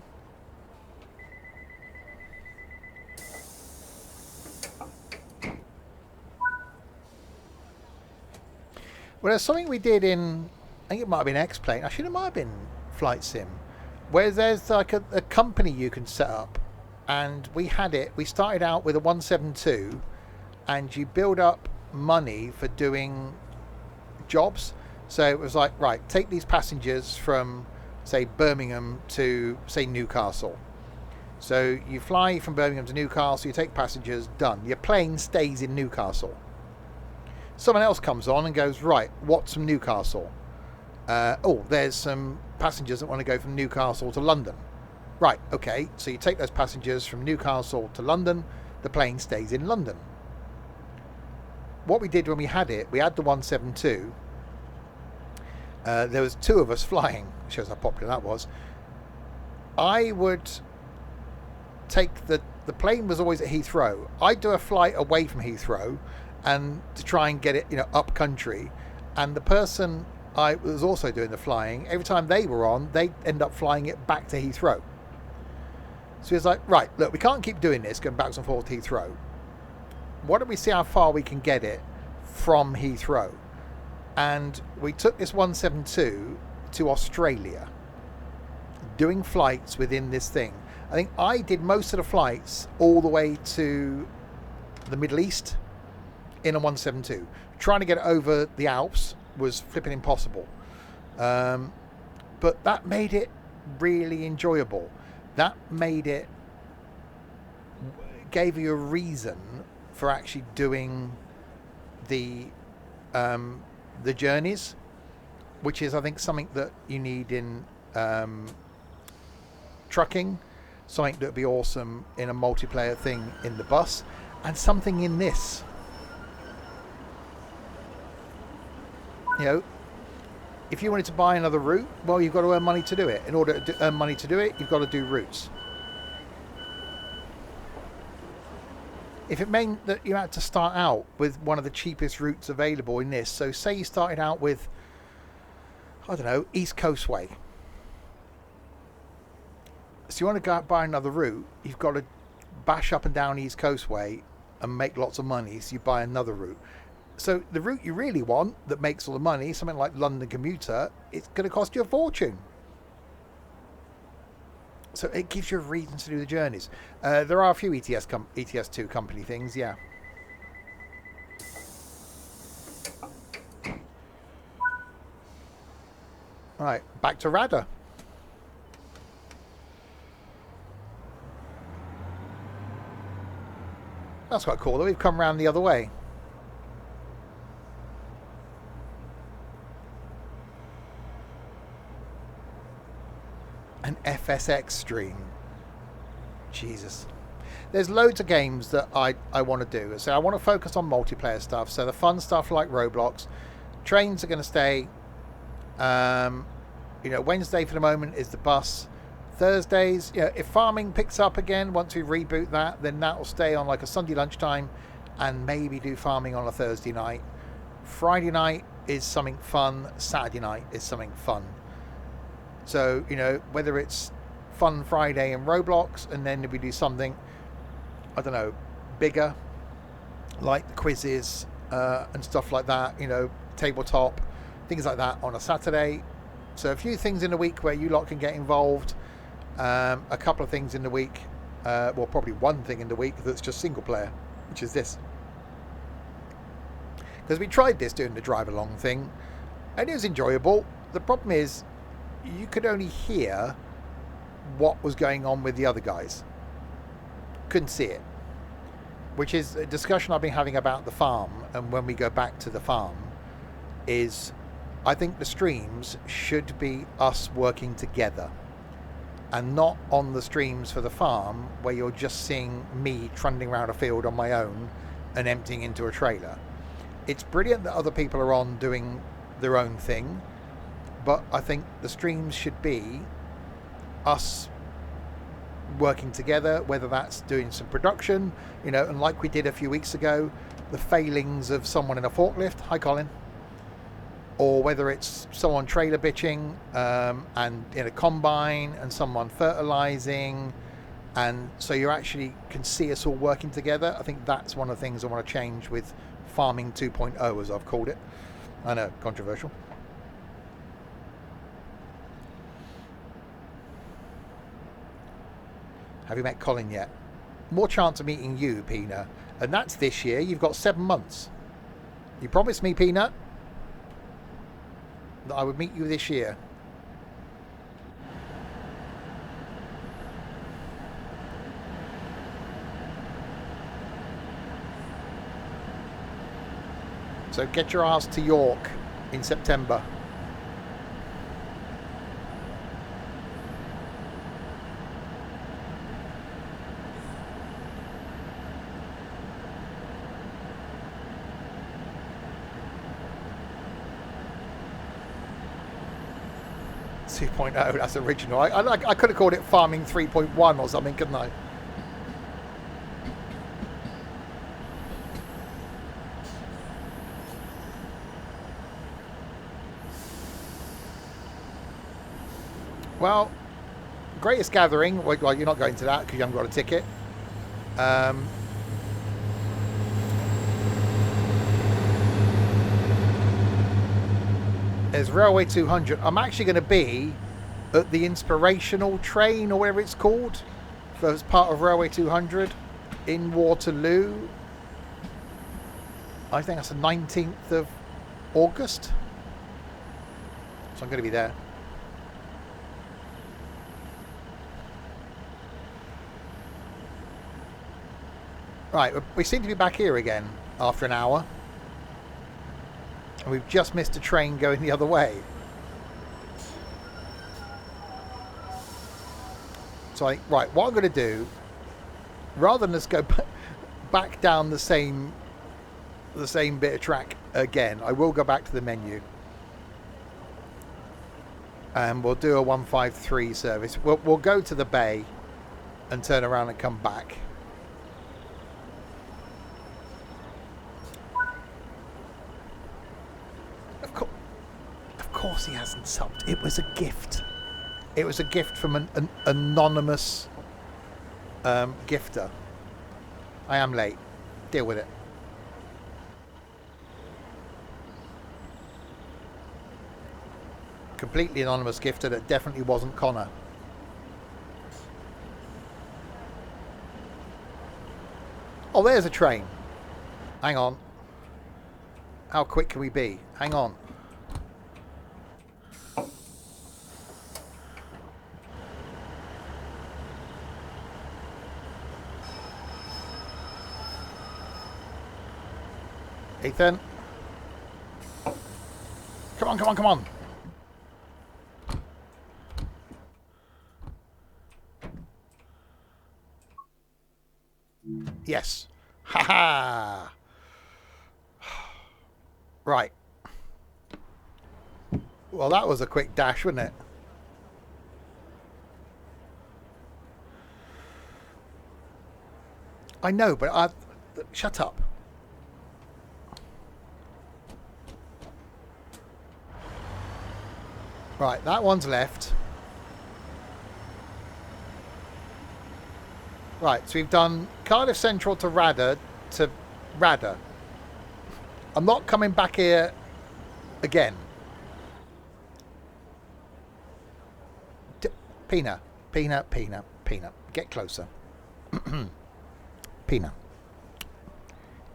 Well, there's something we did in, I think it might have been X-Plane, actually it might have been Flight Sim, where there's like a company you can set up. And we started out with a 172, and you build up money for doing jobs. So it was like, right, take these passengers from, say, Birmingham to, say, Newcastle. So you fly from Birmingham to Newcastle, you take passengers, done. Your plane stays in Newcastle. Someone else comes on and goes, right, what's from Newcastle? There's some passengers that want to go from Newcastle to London. Right, okay, so you take those passengers from Newcastle to London, the plane stays in London. What we did when we had the 172, there was 2 of us flying, shows how popular that was. I would take the plane was always at Heathrow. I'd do a flight away from Heathrow and to try and get it, up country, and the person I was also doing the flying, every time they were on, they'd end up flying it back to Heathrow. So it's like, right, look, we can't keep doing this, going backwards and forth to Heathrow. Why don't we see how far we can get it from Heathrow? And we took this 172 to Australia, doing flights within this thing. I think I did most of the flights all the way to the Middle East in a 172. Trying to get it over the Alps was flipping impossible. But that made it really enjoyable. That gave you a reason for actually doing the journeys, which is, I think, something that you need in trucking, something that would be awesome in a multiplayer thing in the bus, and something in this. If you wanted to buy another route, well, you've got to earn money to do it. In order to earn money to do it, you've got to do routes. If it meant that you had to start out with one of the cheapest routes available in this, so say you started out with, I don't know, East Coast Way. So you want to go out buy another route, you've got to bash up and down East Coast Way and make lots of money, so you buy another route. So the route you really want that makes all the money, something like London Commuter, it's going to cost you a fortune. So it gives you a reason to do the journeys. There are a few ETS2 company things, yeah. Right, back to Radyr. That's quite cool, though. We've come round the other way. An FSX stream. Jesus. There's loads of games that I want to do. So I want to focus on multiplayer stuff. So the fun stuff like Roblox. Trains are going to stay. You know, Wednesday for the moment is the bus. Thursdays, you know, if farming picks up again, once we reboot that, then that will stay on like a Sunday lunchtime and maybe do farming on a Thursday night. Friday night is something fun. Saturday night is something fun. So, you know, whether it's Fun Friday and Roblox, and then we do something, I don't know, bigger, like the quizzes and stuff like that, you know, tabletop, things like that on a Saturday. So a few things in the week where you lot can get involved. A couple of things in the week, well, probably one thing in the week that's just single player, which is this. Because we tried this doing the drive along thing, and it was enjoyable. The problem is, you could only hear what was going on with the other guys. Couldn't see it. Which is a discussion I've been having about the farm, and when we go back to the farm, is I think the streams should be us working together. And not on the streams for the farm where you're just seeing me trundling around a field on my own and emptying into a trailer. It's brilliant that other people are on doing their own thing, but I think the streams should be us working together, whether that's doing some production, you know, and like we did a few weeks ago, the failings of someone in a forklift. Hi, Colin. Or whether it's someone trailer bitching and in a combine and someone fertilizing, and so you actually can see us all working together. I think that's one of the things I want to change with Farming 2.0, as I've called it. I know, controversial. Have you met Colin yet? More chance of meeting you, Peanut. And that's this year. You've got 7 months. You promised me, Peanut, that I would meet you this year. So get your ass to York in September. That's original. I could have called it Farming 3.1 or something, couldn't I? Well, Greatest Gathering, well, you're not going to that because you haven't got a ticket. There's Railway 200. I'm actually going to be at the Inspirational Train, or whatever it's called, as part of Railway 200 in Waterloo. I think that's the 19th of August. So I'm going to be there. Right, we seem to be back here again after an hour. And we've just missed a train going the other way. So, right, what I'm going to do, rather than us go back down the same bit of track again, I will go back to the menu. And we'll do a 153 service. We'll go to the bay and turn around and come back. Of course he hasn't subbed. It was a gift. It was a gift from an anonymous gifter. I am late. Deal with it. Completely anonymous gifter that definitely wasn't Connor. Oh, there's a train. Hang on. How quick can we be? Hang on. Ethan. Come on, come on, come on. Yes. Ha ha. Right. Well, that was a quick dash, wasn't it? I know, but shut up. Right, that one's left. Right, so we've done Cardiff Central to Radyr to Radyr. I'm not coming back here again. Pina. Get closer. Pina.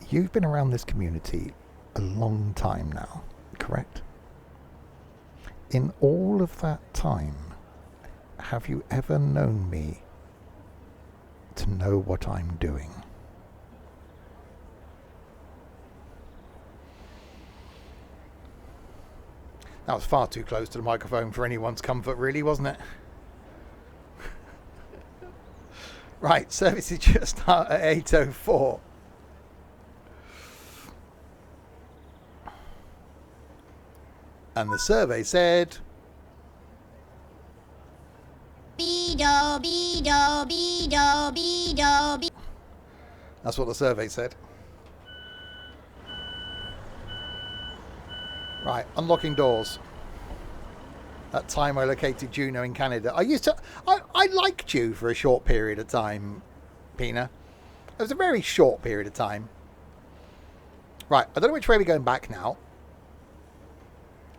You've been around this community a long time now, correct? In all of that time, have you ever known me to know what I'm doing? That was far too close to the microphone for anyone's comfort, really, wasn't it? Right, services just start at 8:04. And the survey said... That's what the survey said. Right, unlocking doors. That time I located Juno in Canada. I liked you for a short period of time, Pina. It was a very short period of time. Right, I don't know which way we're going back now,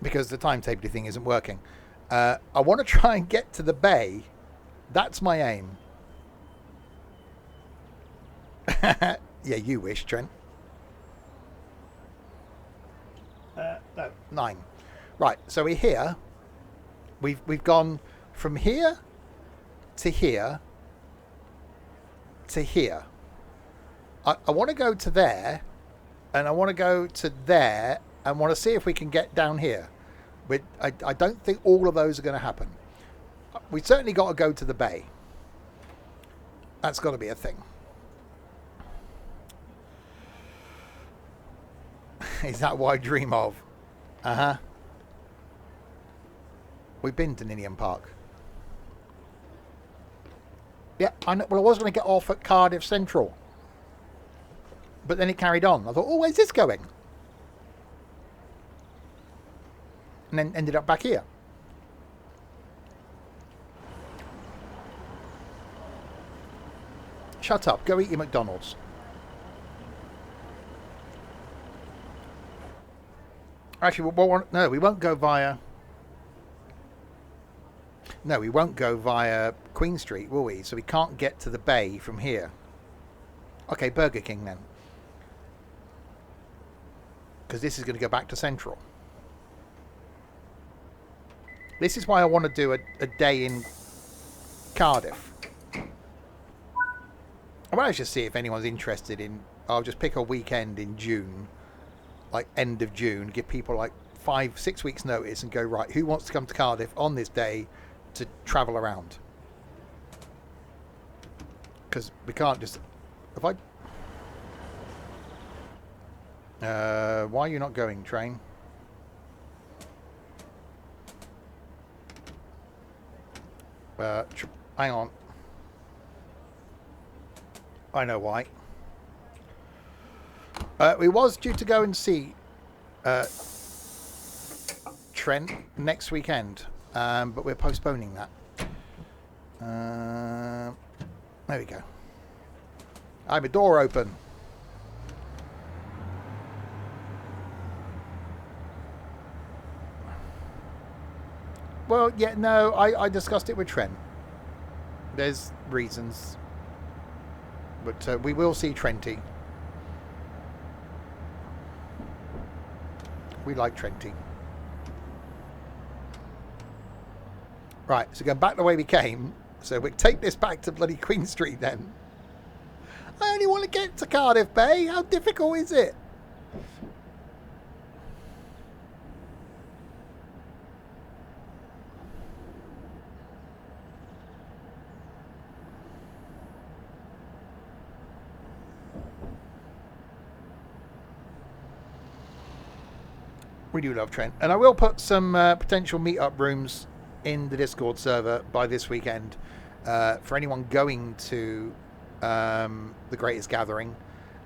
because the timetable thing isn't working. I want to try and get to the bay. That's my aim. Yeah, you wish, Trent. No, 9. Right, so we're here. We've gone from here to here to here. I want to go to there, and I want to go to there, and want to see if we can get down here. But I don't think all of those are going to happen. We certainly got to go to the bay. That's got to be a thing. Is that what I dream of? Uh-huh. We've been to Ninian Park. Yeah, I know. Well, I was going to get off at Cardiff Central. But then it carried on. I thought, oh, where's this going? And then ended up back here. Shut up. Go eat your McDonald's. Actually, no, we won't go via... No, we won't go via Queen Street, will we? So we can't get to the bay from here. Okay, Burger King then. Because this is going to go back to Central. This is why I want to do a day in Cardiff. I might just see if anyone's interested in... I'll just pick a weekend in June. Like end of June. Give people like 5-6 weeks notice and go, right, who wants to come to Cardiff on this day to travel around? Because we can't just... If I... why are you not going, train? Hang on. I know why. We was due to go and see Trent next weekend, but we're postponing that. There we go. I have a door open. Well, yeah, no, I discussed it with Trent. There's reasons. But we will see Trenty. We like Trenty. Right, so going back the way we came. So we take this back to bloody Queen Street then. I only want to get to Cardiff Bay. How difficult is it? We do love Trent. And I will put some potential meet-up rooms in the Discord server by this weekend for anyone going to the Greatest Gathering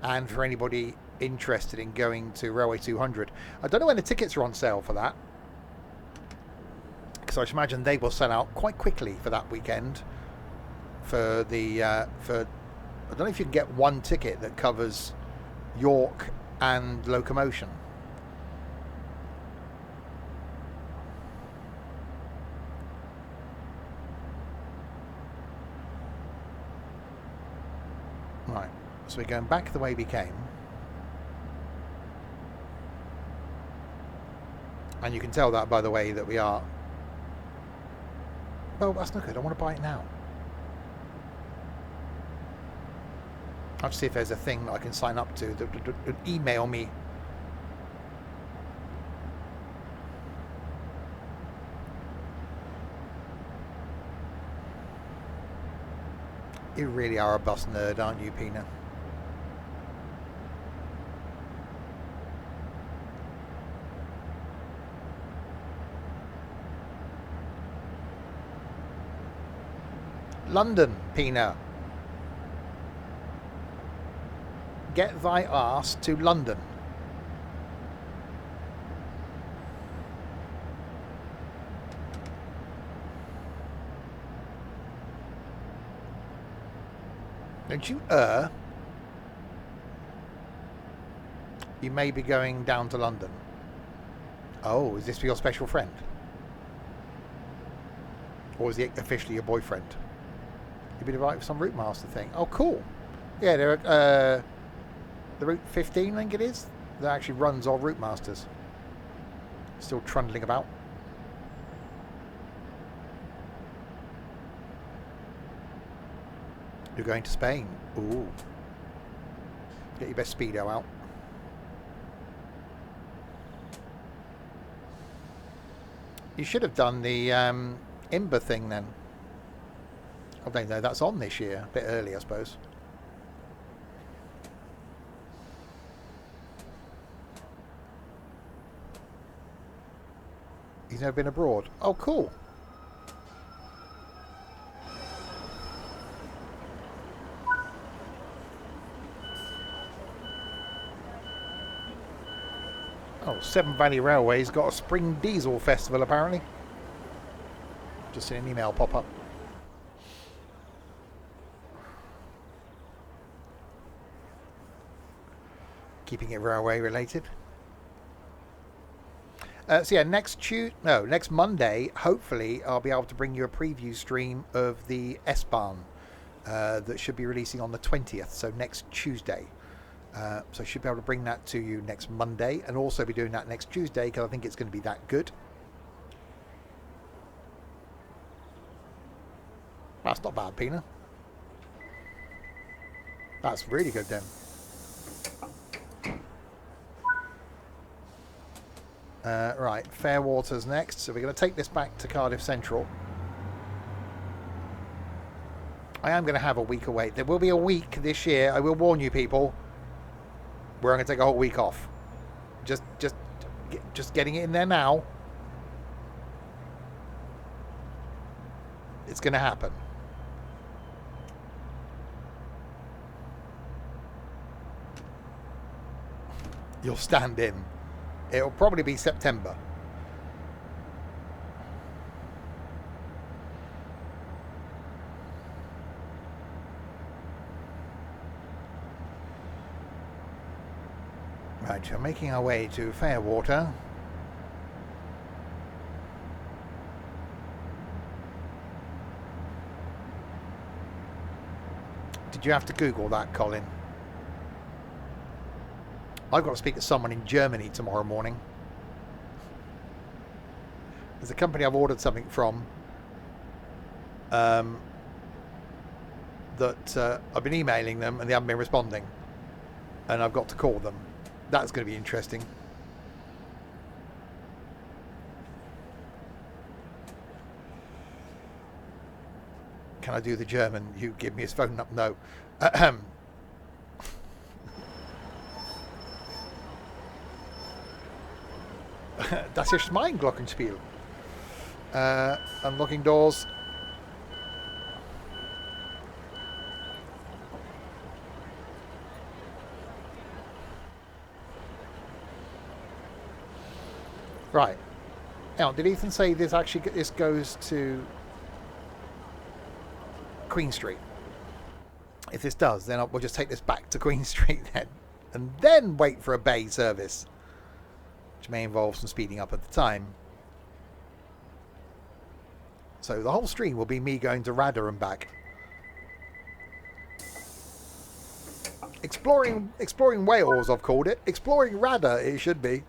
and for anybody interested in going to Railway 200. I don't know when the tickets are on sale for that, because I should imagine they will sell out quite quickly for that weekend. For the I don't know if you can get one ticket that covers York and Locomotion. Right, so we're going back the way we came. And you can tell that by the way that we are... Well, that's not good. I want to buy it now. I'll have to see if there's a thing that I can sign up to that would email me. You really are a bus nerd, aren't you, Pina? London, Pina. Get thy arse to London. Don't you you may be going down to London. Oh, is this for your special friend? Or is he officially your boyfriend? You'd be right for some Route Master thing. Oh, cool. Yeah, there are the Route 15, I think it is, that actually runs all Route Masters. Still trundling about. You're going to Spain. Ooh. Get your best speedo out. You should have done the Imber thing then. I don't know, that's on this year. A bit early, I suppose. He's never been abroad. Oh, cool. Oh, Severn Valley Railway's got a spring diesel festival, apparently. Just seen an email pop up. Keeping it railway related. So yeah, next Monday, hopefully I'll be able to bring you a preview stream of the S-Bahn that should be releasing on the 20th, so next Tuesday. So I should be able to bring that to you next Monday, and also be doing that next Tuesday because I think it's going to be that good. That's not bad, Pina. That's really good then. Right, Fairwater's next, so we're going to take this back to Cardiff Central. I am going to have a week away. There will be a week this year, I will warn you people, where I'm going to take a whole week off. Just getting it in there now. It's going to happen. You'll stand in. It'll probably be September. Right, we're making our way to Fairwater. Did you have to Google that, Colin? I've got to speak to someone in Germany tomorrow morning. There's a company I've ordered something from that I've been emailing them and they haven't been responding, and I've got to call them. That's going to be interesting. Can I do the German? You give me his phone number? No. Das ist mein Glockenspiel. Unlocking doors. Right. Now, did Ethan say this goes to Queen Street? If this does, then we'll just take this back to Queen Street then, and then wait for a bay service, which may involve some speeding up at the time. So the whole stream will be me going to Radyr and back. Exploring Wales, I've called it. Exploring Radyr, it should be.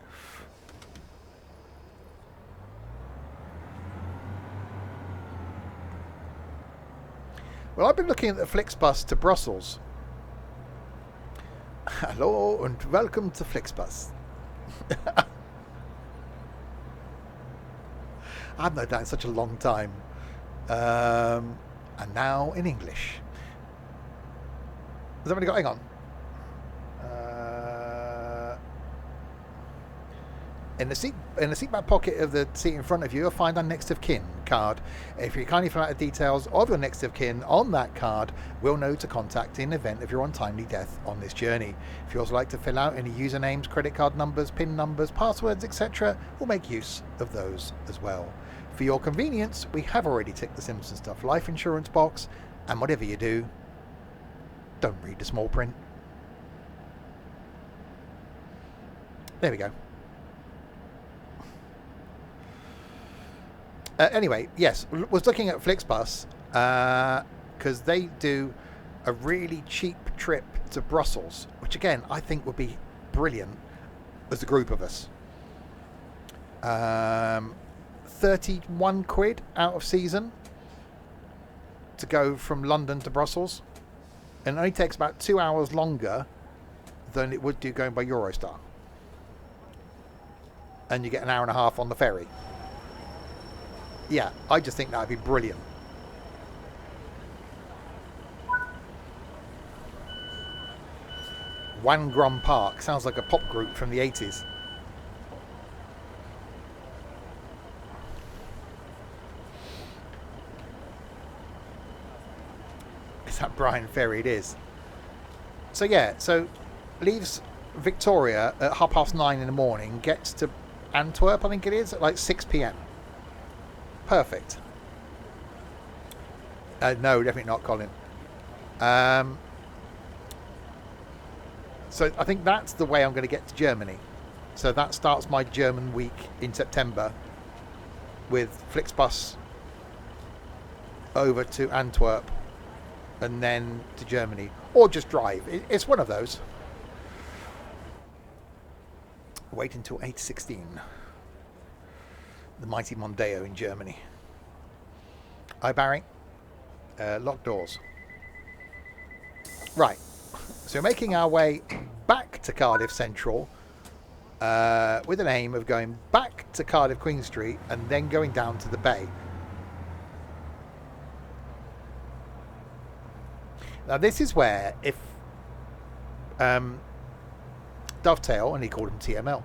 Well, I've been looking at the Flixbus to Brussels. Hello and welcome to Flixbus. I haven't known that in such a long time. And now in English. Has everybody got... Hang on. In the seat back pocket of the seat in front of you, you'll find a next of kin card. If you kindly fill out the details of your next of kin on that card, we'll know to contact in event of your untimely death on this journey. If you also like to fill out any usernames, credit card numbers, PIN numbers, passwords, etc., we'll make use of those as well. For your convenience, we have already ticked the Simpson Stuff life insurance box, and whatever you do, don't read the small print. There we go. Anyway, yes, was looking at Flixbus because they do a really cheap trip to Brussels, which again I think would be brilliant as a group of us. 31 quid out of season to go from London to Brussels, and it only takes about 2 hours longer than it would do going by Eurostar, and you get an hour and a half on the ferry. Yeah, I just think that would be brilliant. Wangrum Park sounds like a pop group from the 80s. Is that Brian Ferry? It is. So yeah, so leaves Victoria at 9:30 in the morning, gets to Antwerp, I think it is, at like 6 p.m. Perfect. No, definitely not, Colin. So I think that's the way I'm going to get to Germany. So that starts my German week in September with Flixbus over to Antwerp and then to Germany, or just drive. It's one of those. Wait until 8:16. The mighty Mondeo in Germany. Hi, Barry. Locked doors. Right. So we're making our way back to Cardiff Central with an aim of going back to Cardiff Queen Street and then going down to the bay. Now this is where if Dovetail, and he called him TML,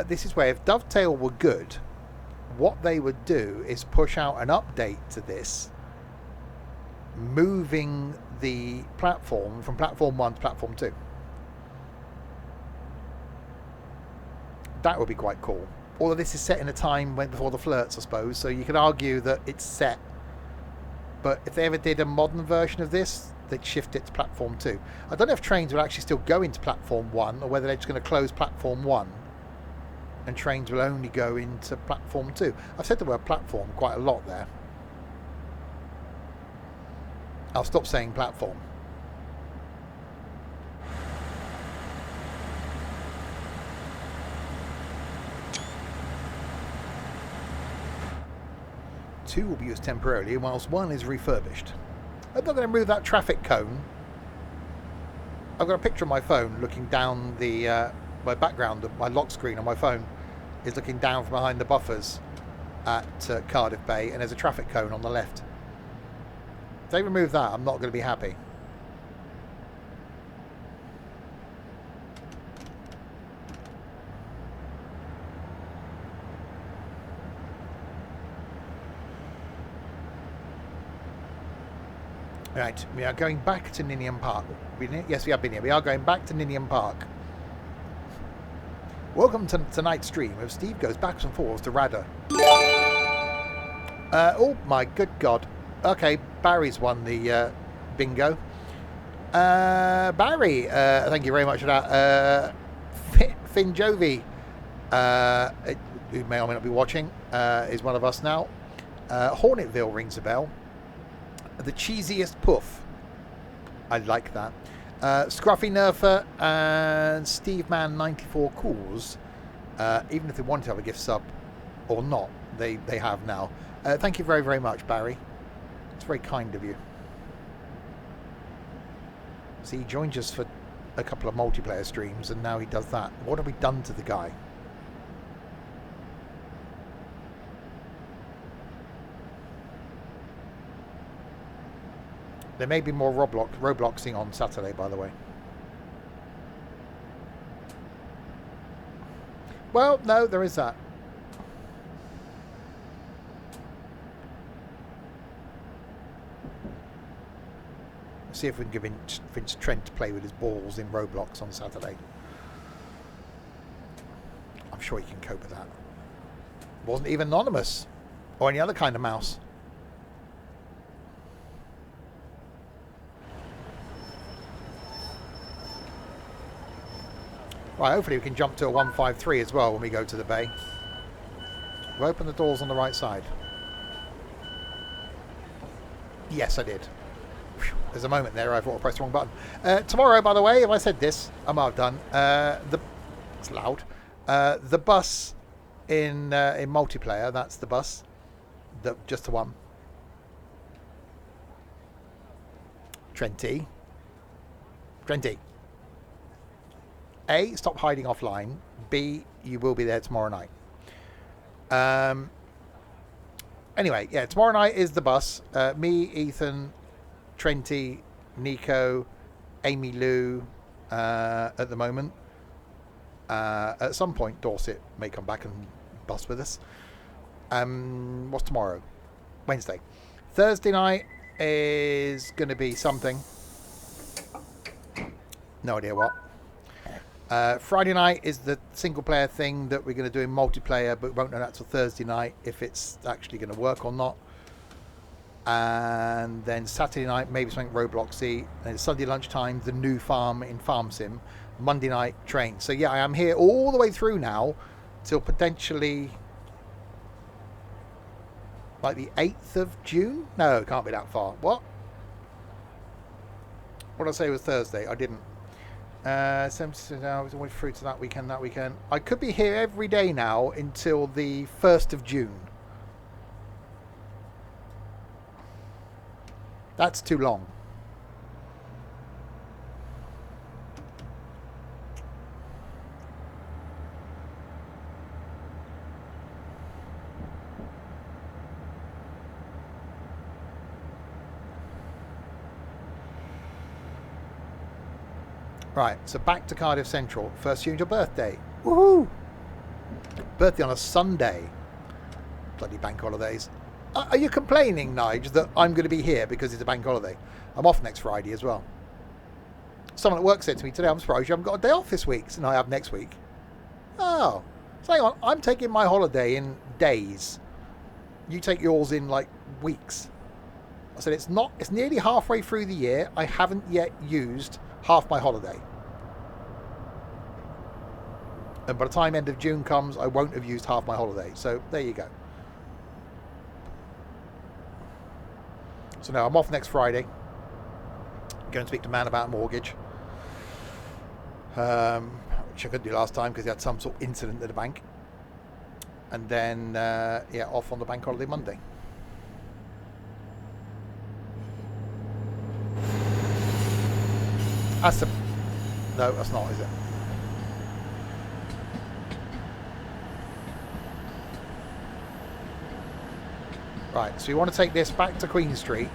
this is where if Dovetail were good, what they would do is push out an update to this, moving the platform from platform 1 to platform 2. That would be quite cool. Although this is set in a time when before the flirts, I suppose, so you could argue that it's set. But if they ever did a modern version of this, they'd shift it to platform 2. I don't know if trains will actually still go into platform 1 or whether they're just going to close platform 1 and trains will only go into platform 2. I've said the word platform quite a lot there. I'll stop saying platform. 2 will be used temporarily, whilst 1 is refurbished. I'm not going to move that traffic cone. I've got a picture on my phone looking down the my background, my lock screen on my phone is looking down from behind the buffers at Cardiff Bay, and there's a traffic cone on the left. If they remove that, I'm not going to be happy. Right, we are going back to Ninian Park. Yes, we have been here. We are going back to Ninian Park. Welcome to tonight's stream of Steve goes backwards and forwards to Radyr. Oh my good God. Okay, Barry's won the bingo. Barry, thank you very much for that. Finn Jovi, who may or may not be watching, is one of us now. Hornetville rings a bell. The cheesiest puff. I like that. Scruffy Nerfer and Steve Man 94 Cools. Even if they wanted to have a gift sub or not, they have now. Thank you very, very much, Barry. It's very kind of you. See, he joined us for a couple of multiplayer streams and now he does that. What have we done to the guy? There may be more Robloxing on Saturday, by the way. Well, no, there is that. See if we can give Vince Trent to play with his balls in Roblox on Saturday. I'm sure he can cope with that. Wasn't even anonymous or any other kind of mouse. Right, hopefully we can jump to a 153 as well when we go to the bay. We'll open the doors on the right side. Yes, I did. Whew, there's a moment there I thought I pressed the wrong button. Tomorrow, by the way, if I said this, I might have done. It's loud. The bus in multiplayer, that's the bus. Just the one. Trenty. A, stop hiding offline. B, you will be there tomorrow night. Anyway, yeah, tomorrow night is the bus. Me, Ethan, Trenty, Nico, Amy Lou at the moment. At some point, Dorset may come back and bus with us. What's tomorrow? Wednesday. Thursday night is going to be something. No idea what. Friday night is the single player thing that we're going to do in multiplayer, but we won't know that till Thursday night if it's actually going to work or not. And then Saturday night, maybe something Robloxy. And Sunday lunchtime, the new farm in Farm Sim. Monday night, train. So yeah, I am here all the way through now till potentially like the 8th of June. No, it can't be that far. What did I say was Thursday? I didn't. 76 hours away through to that weekend. I could be here every day now until the 1st of June. That's too long. Right, so back to Cardiff Central. First June, your birthday. Woohoo! Birthday on a Sunday. Bloody bank holidays. Are you complaining, Nige, that I'm going to be here because it's a bank holiday? I'm off next Friday as well. Someone at work said to me today, I'm surprised you haven't got a day off this week. And I have next week. Oh. So hang on, I'm taking my holiday in days. You take yours in like weeks. I said it's nearly halfway through the year. I haven't yet used half my holiday. And by the time end of June comes, I won't have used half my holiday. So there you go. So now I'm off next Friday. Going to speak to Man about a mortgage. Which I couldn't do last time because he had some sort of incident at the bank. And then, yeah, off on the bank holiday Monday. That's a... No, that's not, is it? Right, so you want to take this back to Queen Street.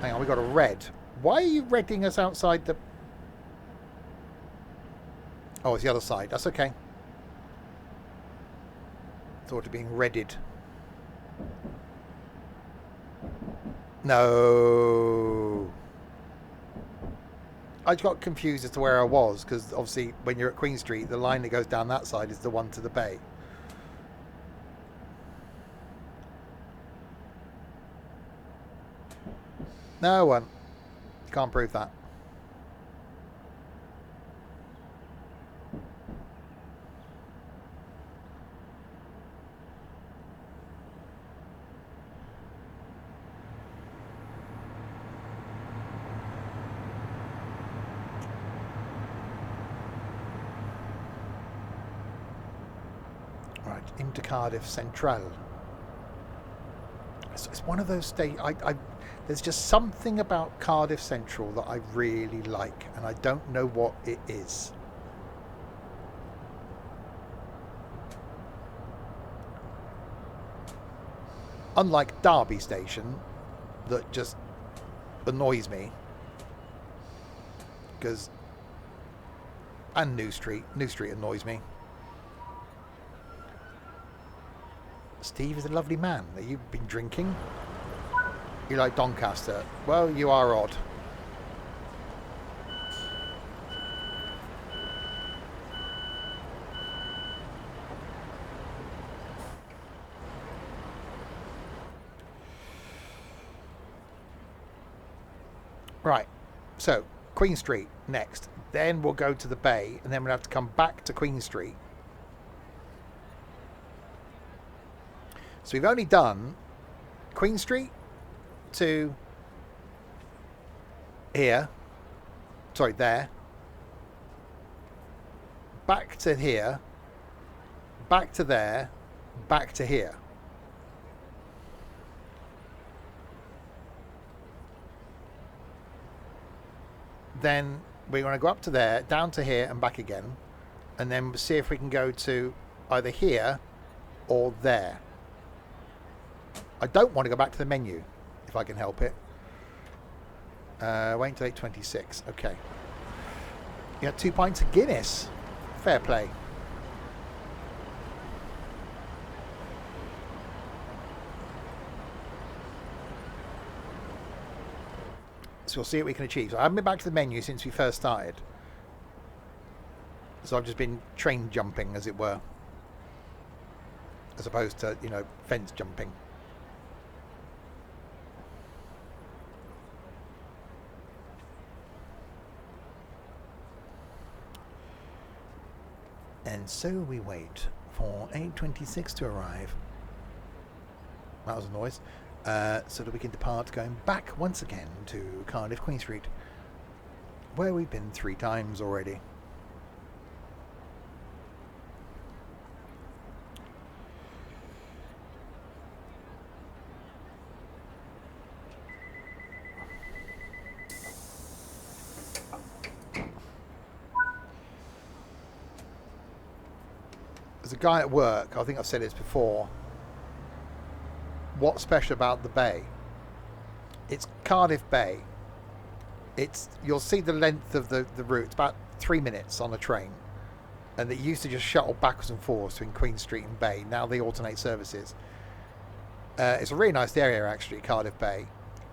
Hang on, we got a red. Why are you redding us outside the... Oh, it's the other side. That's okay. Thought of being redded. No. I just got confused as to where I was, because obviously when you're at Queen Street, the line that goes down that side is the one to the bay. No one. You can't prove that. Right, into Cardiff Central. It's one of those states. There's just something about Cardiff Central that I really like, and I don't know what it is. Unlike Derby Station, that just annoys me. Because... And New Street. New Street annoys me. Steve is a lovely man. Have you been drinking? You like Doncaster? Well, you are odd. Right, so Queen Street next. Then we'll go to the bay, and then we'll have to come back to Queen Street. So we've only done Queen Street to here, sorry, there, back to here, back to there, back to here. Then we're going to go up to there, down to here and back again, and then see if we can go to either here or there. I don't want to go back to the menu, if I can help it. Wait until 8:26. Okay. You had 2 pints of Guinness. Fair play. So we'll see what we can achieve. So I haven't been back to the menu since we first started. So I've just been train jumping, as it were. As opposed to, you know, fence jumping. And so we wait for 8:26 to arrive. That was a noise. So that we can depart, going back once again to Cardiff Queen Street, where we've been 3 times already. There's a guy at work, I think I've said this before. What's special about the bay? It's Cardiff Bay. You'll see the length of the route. It's about 3 minutes on a train. And it used to just shuttle backwards and forwards between Queen Street and Bay. Now they alternate services. It's a really nice area actually, Cardiff Bay.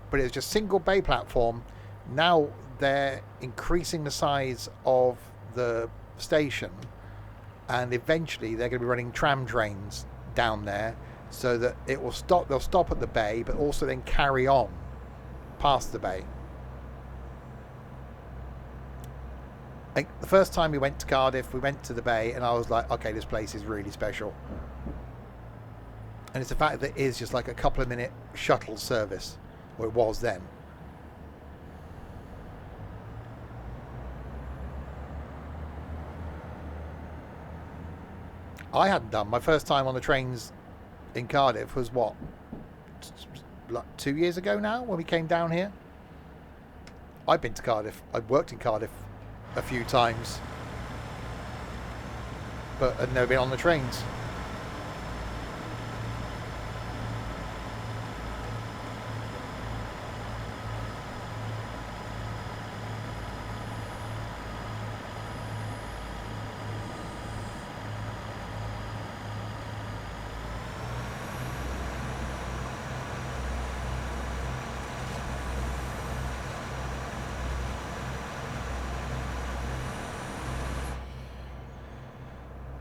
But it's just single bay platform. Now they're increasing the size of the station. And eventually they're going to be running tram trains down there. So that it will stop. They'll stop at the bay, but also then carry on past the bay. Like the first time we went to Cardiff, we went to the bay, and I was like, "Okay, this place is really special." And it's the fact that it is just like a couple of minute shuttle service, or it was then. I hadn't done my first time on the trains in Cardiff was what, like 2 years ago now when we came down here. I've been to Cardiff. I've worked in Cardiff a few times, but I've never been on the trains.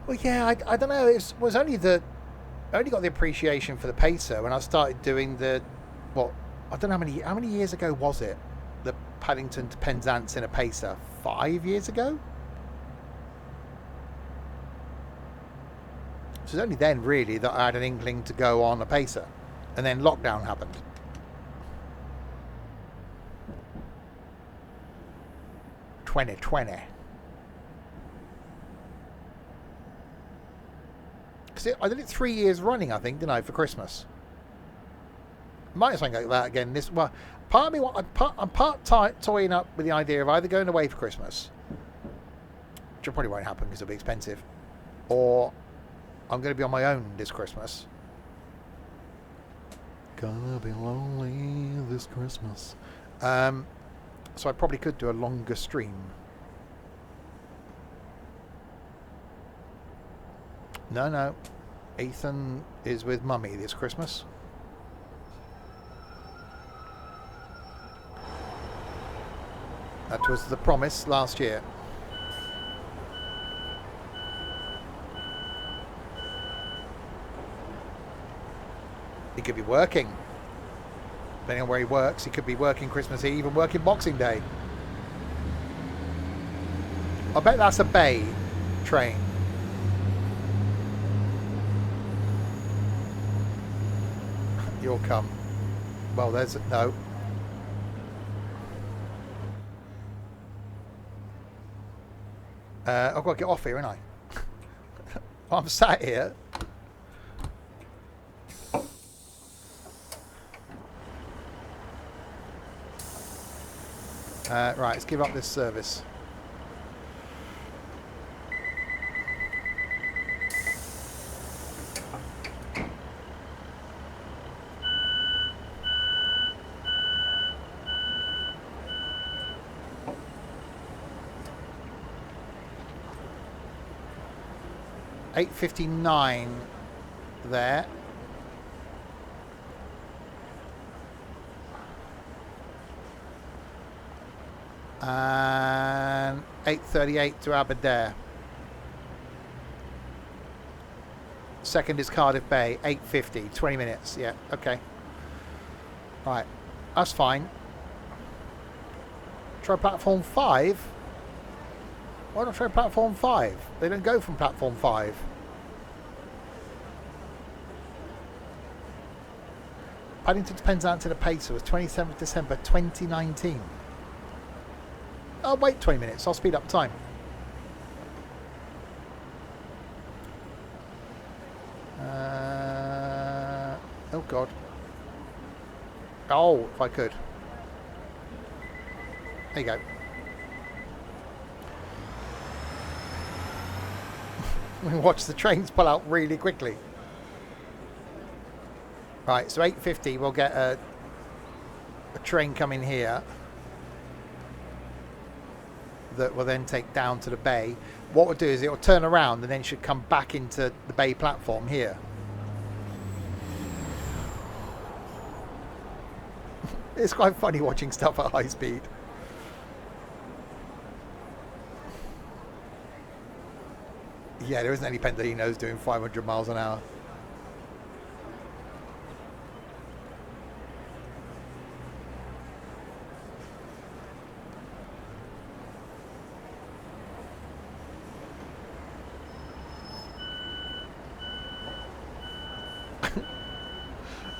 Well, yeah, I don't know. It was only I only got the appreciation for the pacer when I started doing the, what, I don't know how many years ago was it? The Paddington to Penzance in a pacer. 5 years ago? So it was only then, really, that I had an inkling to go on a pacer. And then lockdown happened. I did it 3 years running, I think, didn't I, for Christmas? Might something like that again. Well, part of me, I'm toying up with the idea of either going away for Christmas, which probably won't happen because it'll be expensive, or I'm going to be on my own this Christmas. Gonna be lonely this Christmas. So I probably could do a longer stream. No. Ethan is with Mummy this Christmas. That was the promise last year. He could be working. Depending on where he works, he could be working Christmas Eve and working Boxing Day. I bet that's a Bay train. You'll come. Well, there's no. I've got to get off here, ain't I? I'm sat here. Right, let's give up this service. £8.59 there. And £8.38 to Aberdare. Second is Cardiff Bay, £8.50, 20 minutes. Yeah, okay. Right, that's fine. Try platform 5. Why not try platform 5? They don't go from platform 5. Paddington to Penzance in a pacer was 27th December 2019. I'll wait 20 minutes. I'll speed up time. Oh, God. Oh, if I could. There you go. We watch the trains pull out really quickly. Right, so 8.50 we'll get a train coming here that will then take down to the bay. What we'll do is it will turn around and then should come back into the bay platform here. It's quite funny watching stuff at high speed. Yeah, there isn't any Pendolinos doing 500 miles an hour.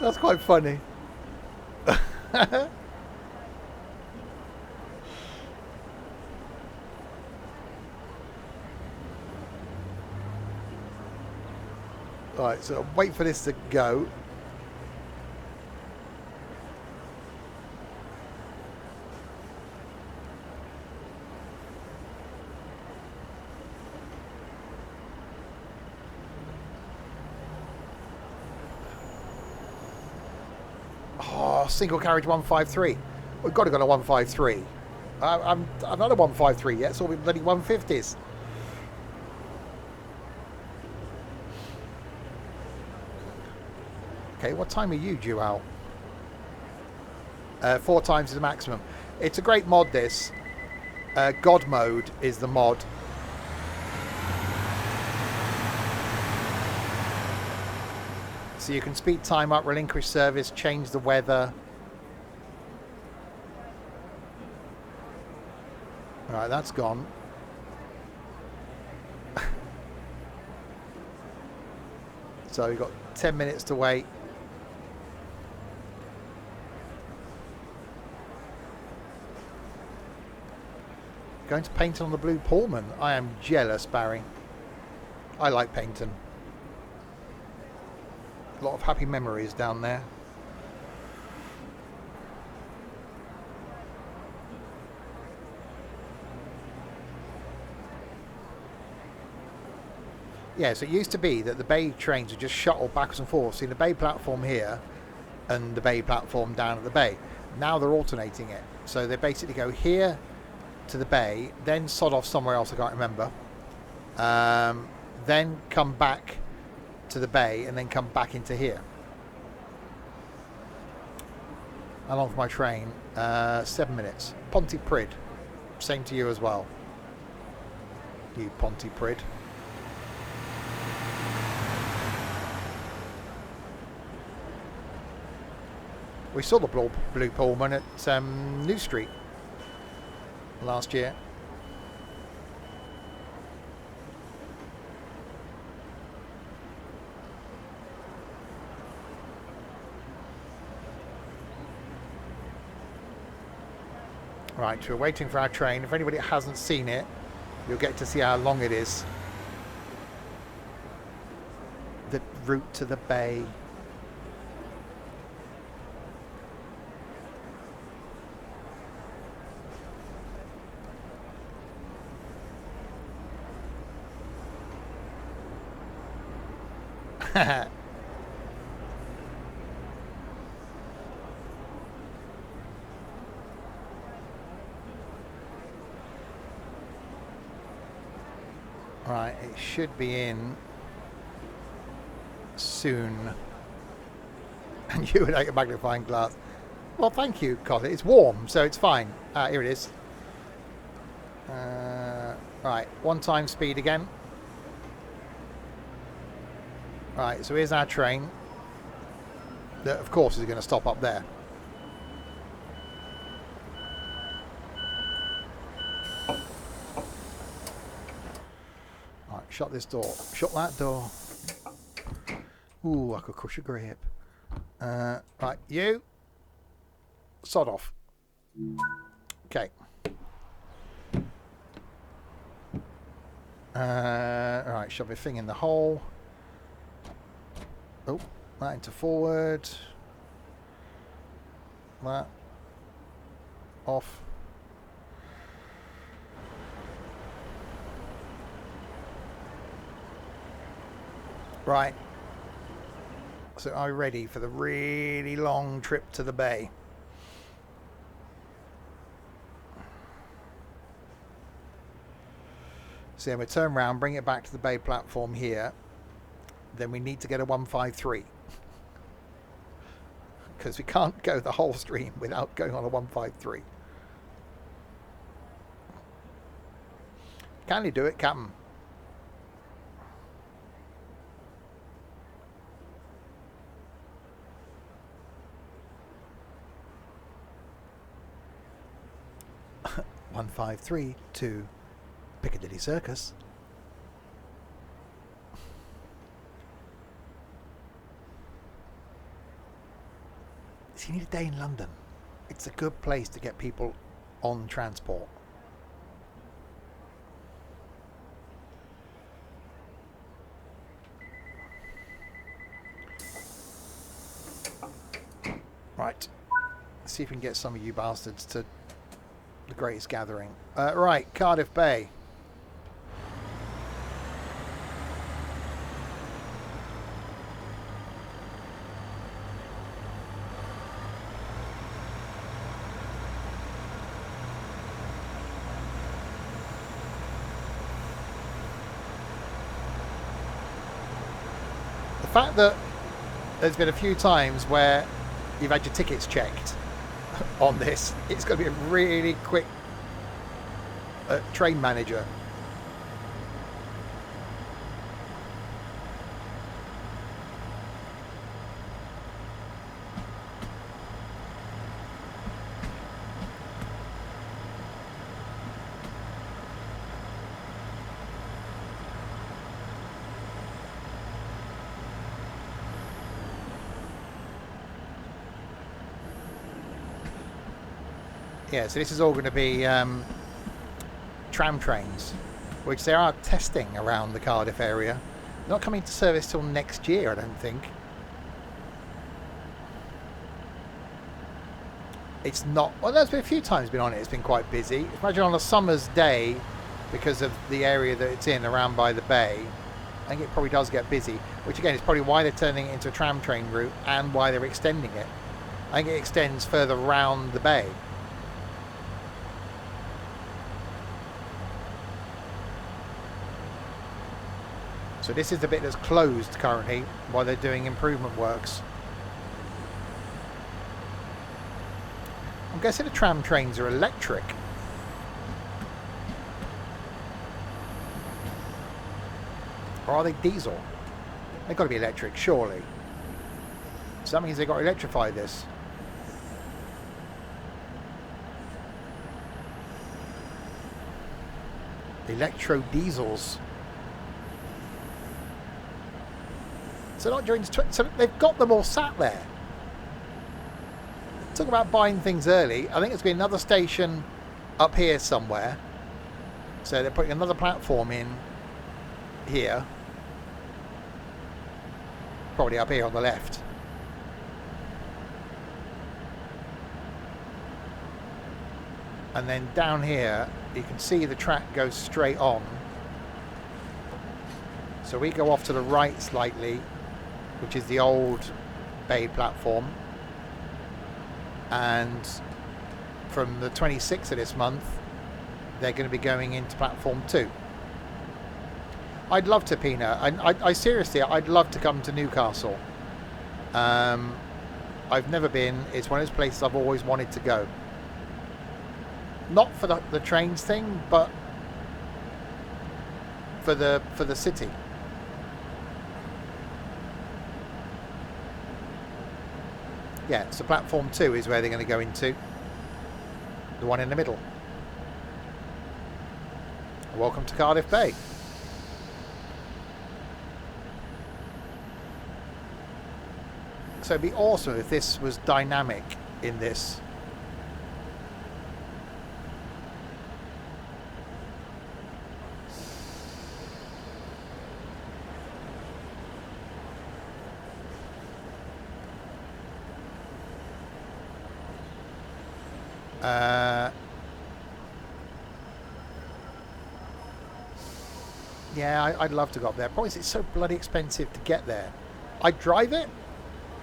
That's quite funny. Right, so wait for this to go. Oh, single carriage 153. We've got to go to 153. I'm not a 153 yet. It's all bloody 150s. Okay, what time are you due out? 4 times is the maximum. It's a great mod, this. God mode is the mod. So you can speed time up, relinquish service, change the weather. Alright, that's gone. So we've got 10 minutes to wait. Going to Paynton on the Blue Pullman. I am jealous, Barry. I like Paynton. A lot of happy memories down there. Yeah, so it used to be that the Bay trains would just shuttle backwards and forwards. See the Bay platform here and the Bay platform down at the Bay. Now they're alternating it. So they basically go here to the Bay, then sod off somewhere else, I can't remember. Then come back to the Bay and then come back into here. How long for my train? 7 minutes. Pontypridd. Same to you as well. You Pontypridd. We saw the Blue Pullman at New Street last year. Right, we're waiting for our train. If anybody hasn't seen it, you'll get to see how long it is. The route to the Bay. Right, it should be in soon. And you would like a magnifying glass. Well, thank you, Colin. It's warm, so it's fine. Here it is. Right, 1 time speed again. Right, so here's our train. That, of course, is going to stop up there. Right, shut this door. Shut that door. Ooh, I could crush a grip. Right, you. Sod off. Okay. Right, shove your thing in the hole. Oh, that into forward. That. Off. Right. So are we ready for the really long trip to the Bay? So then we turn around, bring it back to the Bay platform here. Then we need to get a 153. Because we can't go the whole stream without going on a 153. Can you do it, Captain? (153) to Piccadilly Circus. So you need a day in London. It's a good place to get people on transport. Right. Let's see if we can get some of you bastards to the greatest gathering. Right, Cardiff Bay. fact that there's been a few times where you've had your tickets checked on this, it's going to be a really quick train manager. Yeah, so this is all going to be tram trains, which they are testing around the Cardiff area. Not coming to service till next year, I don't think. It's not... Well, there's been a few times been on it. It's been quite busy. Imagine on a summer's day, because of the area that it's in around by the bay, I think it probably does get busy, which again is probably why they're turning it into a tram train route and why they're extending it. I think it extends further round the bay. So this is the bit that's closed currently while they're doing improvement works. I'm guessing the tram trains are electric. Or are they diesel? They've got to be electric, surely. So that means they've got to electrify this. Electro diesels. So not during so they've got them all sat there. Talk about buying things early. I think there's going to be another station up here somewhere. So they're putting another platform in here. Probably up here on the left. And then down here, you can see the track goes straight on. So we go off to the right slightly, which is the old bay platform. And from the 26th of this month, they're going to be going into platform 2. I'd love to, Pina. I seriously, I'd love to come to Newcastle. I've never been. It's one of those places I've always wanted to go. Not for the trains thing, but for the city. Yeah, so platform 2 is where they're going to go into. The one in the middle. Welcome to Cardiff Bay. So it'd be awesome if this was dynamic in this. Yeah, I'd love to go up there. Problem is, it's so bloody expensive to get there. I'd drive it.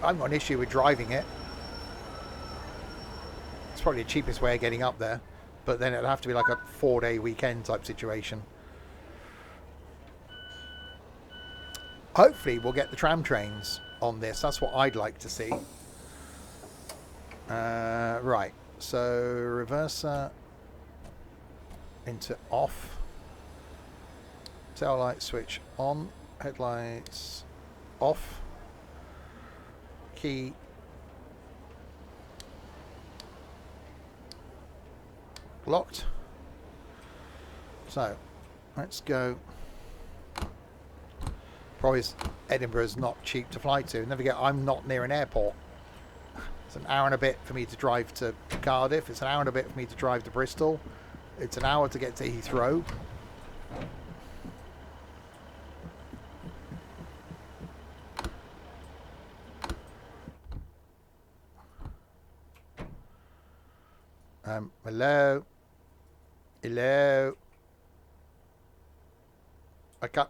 I've got an issue with driving it. It's probably the cheapest way of getting up there, but then it'll have to be like a 4-day weekend type situation. Hopefully we'll get the tram trains on this. That's what I'd like to see. Right, so reverser into off. Tail light switch on. Headlights off. Key locked. So let's go. Probably Edinburgh's not cheap to fly to. Never forget, I'm not near an airport. It's an hour and a bit for me to drive to Cardiff. It's an hour and a bit for me to drive to Bristol. It's an hour to get to Heathrow. Hello. Hello. I can't.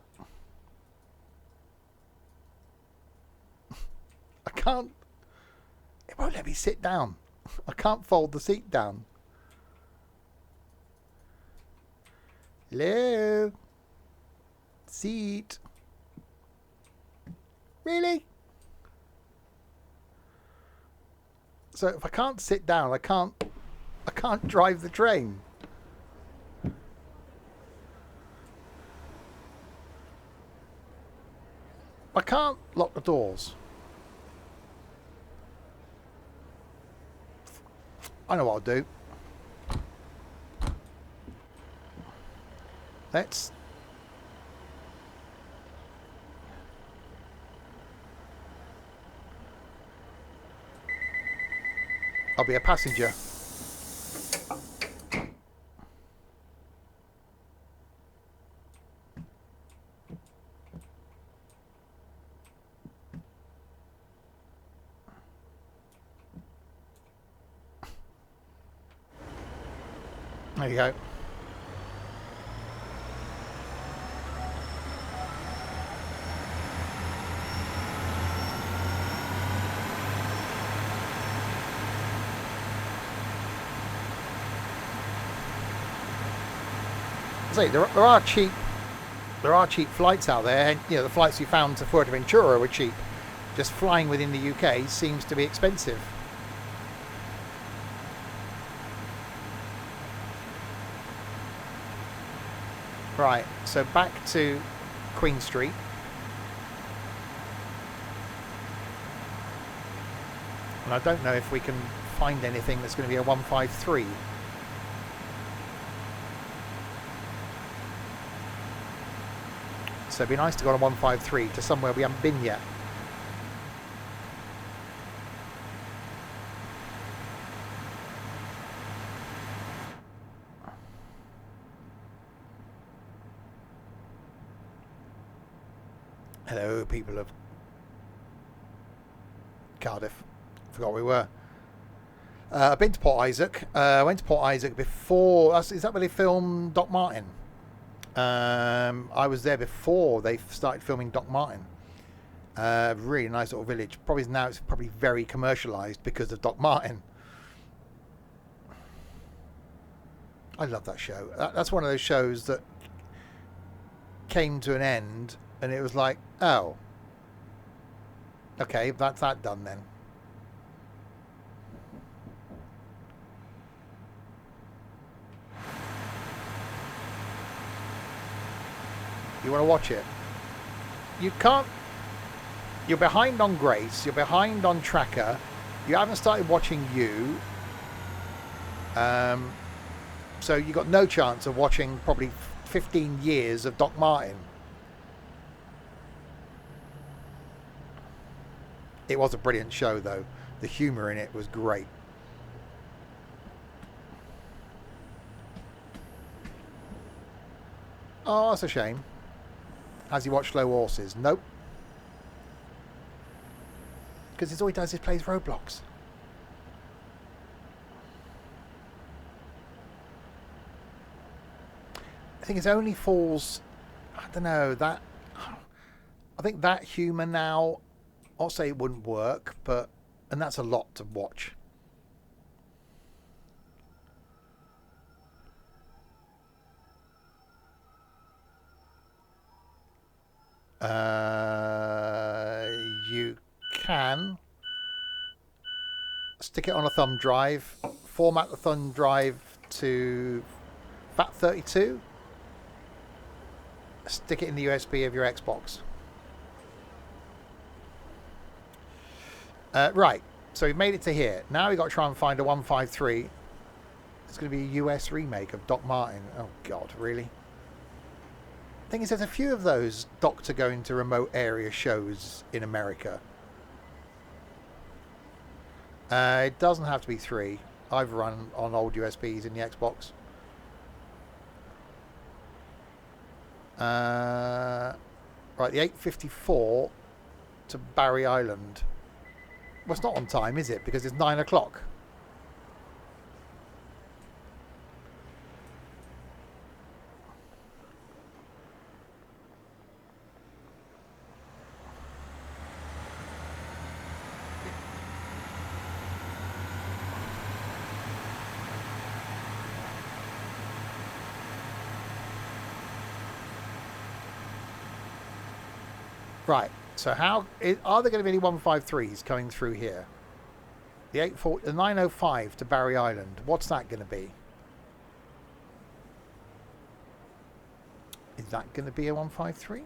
It won't let me sit down. I can't fold the seat down. Hello. Seat. Really? So if I can't sit down, I can't drive the train. I can't lock the doors. I know what I'll do. Let's... I'll be a passenger. There you go. Say there are cheap flights out there. You know, the flights we found to Fuerteventura were cheap. Just flying within the UK seems to be expensive. Right, so back to Queen Street. And I don't know if we can find anything that's going to be a 153. So it'd be nice to go on a 153 to somewhere we haven't been yet. Hello, people of Cardiff. Forgot where we were. I've been to Port Isaac. I went to Port Isaac before. Is that where they filmed Doc Martin? I was there before they started filming Doc Martin. Really nice little village. Probably now it's probably very commercialised because of Doc Martin. I love that show. That's one of those shows that came to an end and it was like, oh, okay, that's that done then. You want to watch it? You can't. You're behind on Grace. You're behind on Tracker. You haven't started watching You. So you got no chance of watching probably 15 years of Doc Martin. It was a brilliant show, though. The humour in it was great. Oh, that's a shame. Has he watched Slow Horses? Nope. Because all he does is plays Roblox. I think it only falls... I don't know, that... I think that humour now... I'll say it wouldn't work, but... And that's a lot to watch. You can stick it on a thumb drive, format the thumb drive to FAT32, stick it in the USB of your Xbox. Right, so we've made it to here. Now we've got to try and find a 153. It's going to be a US remake of Doc Martin. Oh God, really? Thing is, there's a few of those Doctor going to remote area shows in America. It doesn't have to be 3. I've run on old USBs in the Xbox. Right, the 8:54 to Barry Island. Well, it's not on time, is it? Because it's 9 o'clock. Right, So are there going to be any 153s coming through here? The 905 to Barry Island. What's that going to be? Is that going to be a 153?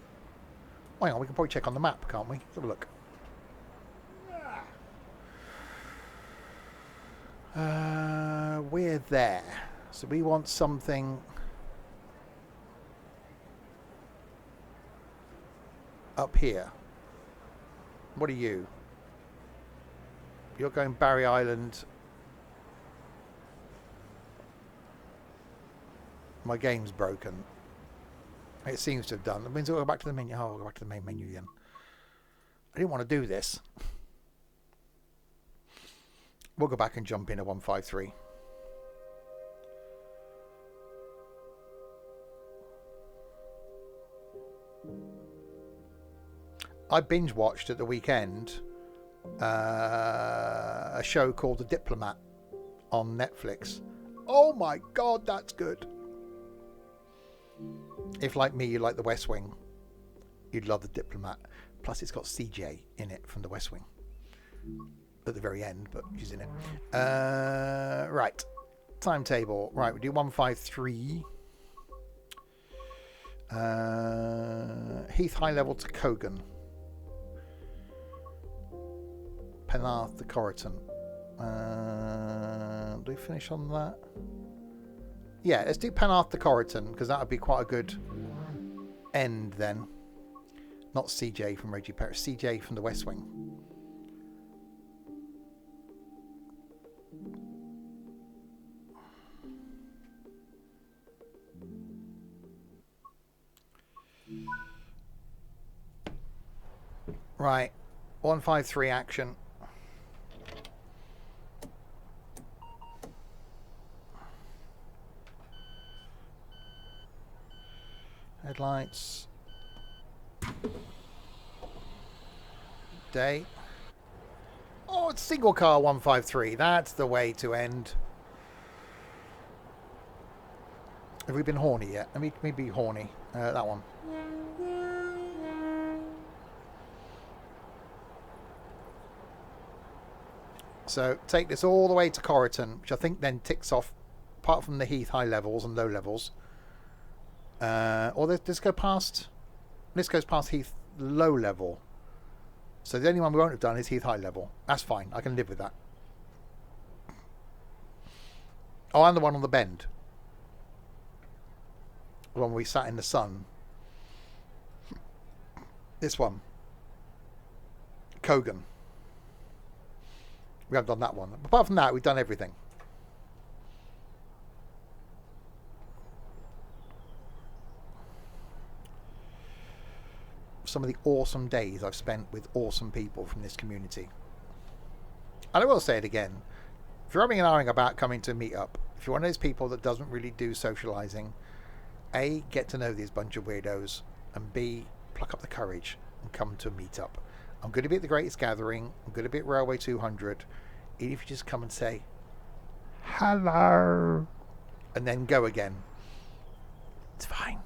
Hang on, we can probably check on the map, can't we? Let's have a look. We're there. So we want something up here. What are you? You're going Barry Island. My game's broken. It seems to have done. That means we'll go back to the menu. Oh, we'll go back to the main menu again. I didn't want to do this. We'll go back and jump in a 153. I binge watched at the weekend a show called The Diplomat on Netflix. Oh my god, that's good. If like me you like The West Wing, you'd love The Diplomat. Plus it's got CJ in it from The West Wing at the very end, but she's in it. Right, timetable. Right, we do 153. Heath High Level to Cogan. Penarth to Coritton. Do we finish on that? Yeah, let's do Penarth to Coritton, because that would be quite a good end then. Not CJ from Reggie Perry, CJ from the West Wing. Right, 153 action. Headlights. Day. Oh, it's single car 153. That's the way to end. Have we been horny yet? Let me be horny. That one. So take this all the way to Coritton, which I think then ticks off, apart from the Heath high levels and low levels. Or let's go past. This goes past Heath low level. So the only one we won't have done is Heath high level. That's fine. I can live with that. Oh, and the one on the bend. The one where we sat in the sun. This one. Cogan. We haven't done that one. Apart from that, we've done everything. Some of the awesome days I've spent with awesome people from this community. And I will say it again. If you're having an hour about coming to a meetup, if you're one of those people that doesn't really do socializing, A, get to know these bunch of weirdos, and B, pluck up the courage and come to a meetup. I'm going to be at the Greatest Gathering. I'm going to be at Railway 200. Even if you just come and say, hello, and then go again. It's fine.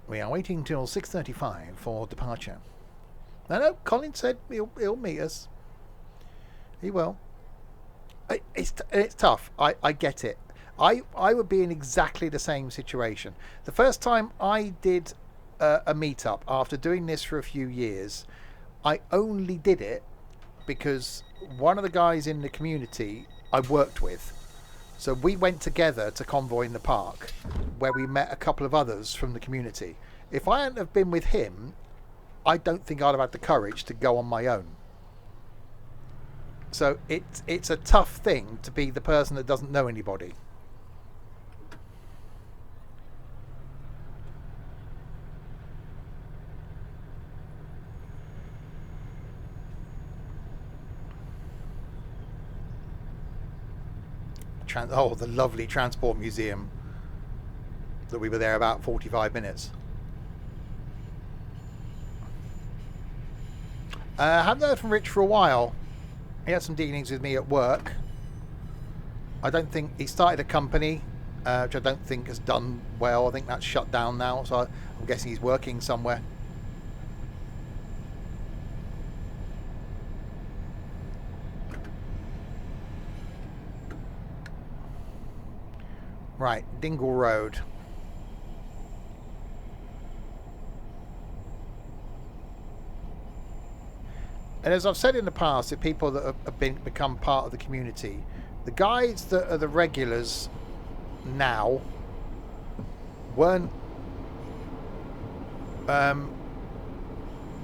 We are waiting till 6:35 for departure. No, Colin said he'll meet us. He will. It's tough. I get it. I would be in exactly the same situation. The first time I did a meetup after doing this for a few years, I only did it because one of the guys in the community I worked with. So we went together to Convoy in the Park, where we met a couple of others from the community. If I hadn't have been with him, I don't think I'd have had the courage to go on my own. So it's a tough thing to be the person that doesn't know anybody. The lovely Transport Museum that we were there about 45 minutes. I haven't heard from Rich for a while. He had some dealings with me at work. I don't think he started a company which I don't think has done well. I think that's shut down now, so I'm guessing he's working somewhere. Right, Dingle Road. And as I've said in the past, the people that have become part of the community, the guys that are the regulars now weren't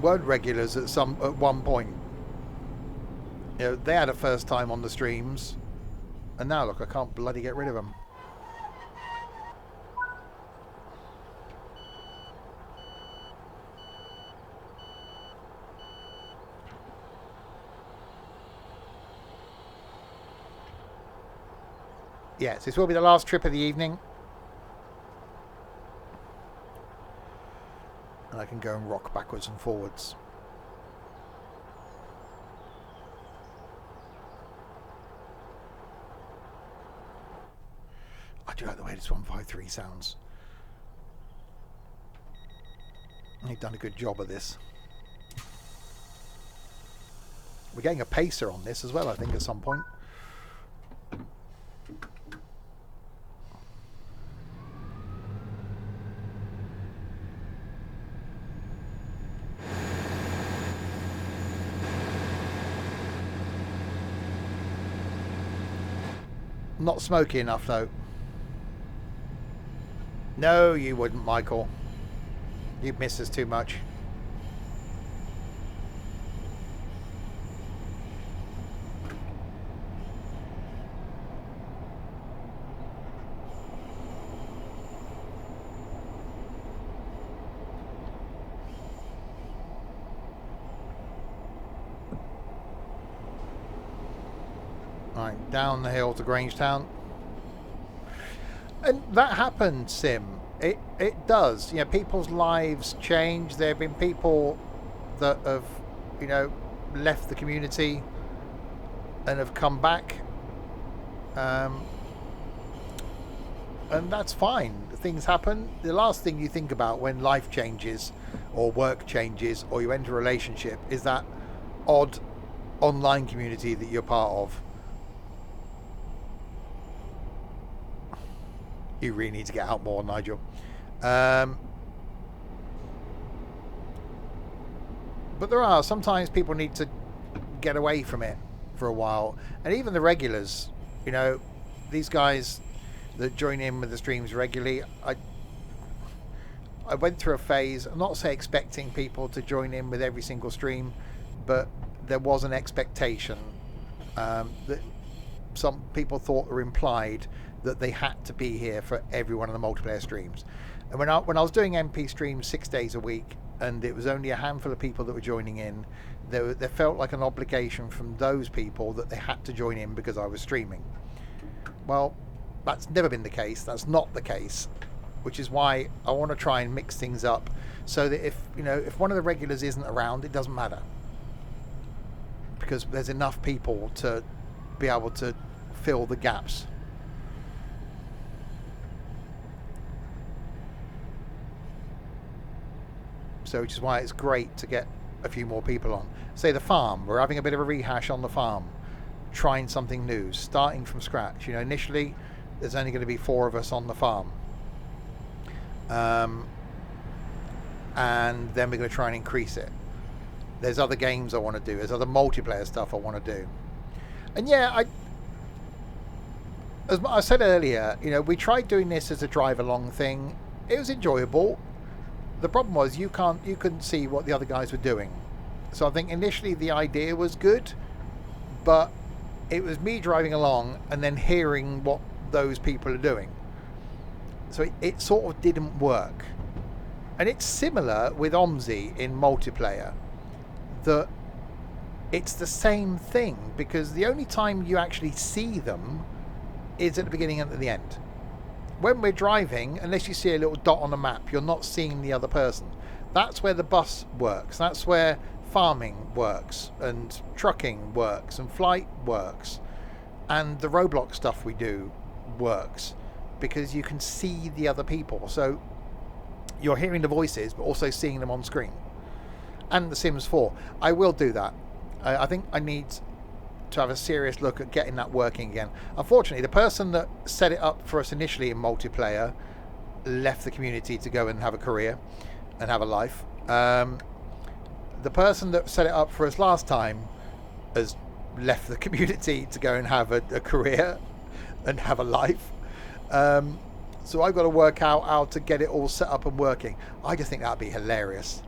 regulars at one point. You know, they had a first time on the streams, and now look, I can't bloody get rid of them. Yes, this will be the last trip of the evening. And I can go and rock backwards and forwards. I do like the way this 153 sounds. They've done a good job of this. We're getting a pacer on this as well, I think, at some point. Not smoky enough though. No, you wouldn't, Michael. You'd miss us too much. Right, down the hill to Grangetown. And that happens, Sim. It does. You know, people's lives change. There have been people that have, you know, left the community and have come back. And that's fine. Things happen. The last thing you think about when life changes or work changes or you enter a relationship is that odd online community that you're part of. You really need to get out more, Nigel. But there are sometimes people need to get away from it for a while, and even the regulars, you know, these guys that join in with the streams regularly. I went through a phase. I'm not say expecting people to join in with every single stream, but there was an expectation that some people thought or implied that they had to be here for every one of the multiplayer streams. And when I was doing MP streams 6 days a week, and it was only a handful of people that were joining in, there felt like an obligation from those people that they had to join in because I was streaming. Well, that's never been the case. That's not the case, which is why I want to try and mix things up so that if one of the regulars isn't around, it doesn't matter, because there's enough people to be able to fill the gaps. So which is why it's great to get a few more people on. Say the farm, we're having a bit of a rehash on the farm, trying something new, starting from scratch. You know, initially there's only going to be 4 of us on the farm, and then we're going to try and increase it. There's other games I want to do, there's other multiplayer stuff I want to do. And yeah, as I said earlier, you know, we tried doing this as a drive along thing. It was enjoyable. The problem was you couldn't see what the other guys were doing. So I think initially the idea was good, but it was me driving along and then hearing what those people are doing. So it sort of didn't work. And it's similar with OMSI in multiplayer, that it's the same thing, because the only time you actually see them is at the beginning and at the end. When we're driving, unless you see a little dot on the map, you're not seeing the other person. That's where the bus works. That's where farming works, and trucking works, and flight works, and the Roblox stuff we do works. because you can see the other people. So you're hearing the voices, but also seeing them on screen. And The Sims 4. I will do that. I think I need to have a serious look at getting that working again. Unfortunately, the person that set it up for us initially in multiplayer left the community to go and have a career and have a life. The person that set it up for us last time has left the community to go and have a career and have a life. So I've got to work out how to get it all set up and working. I just think that'd be hilarious.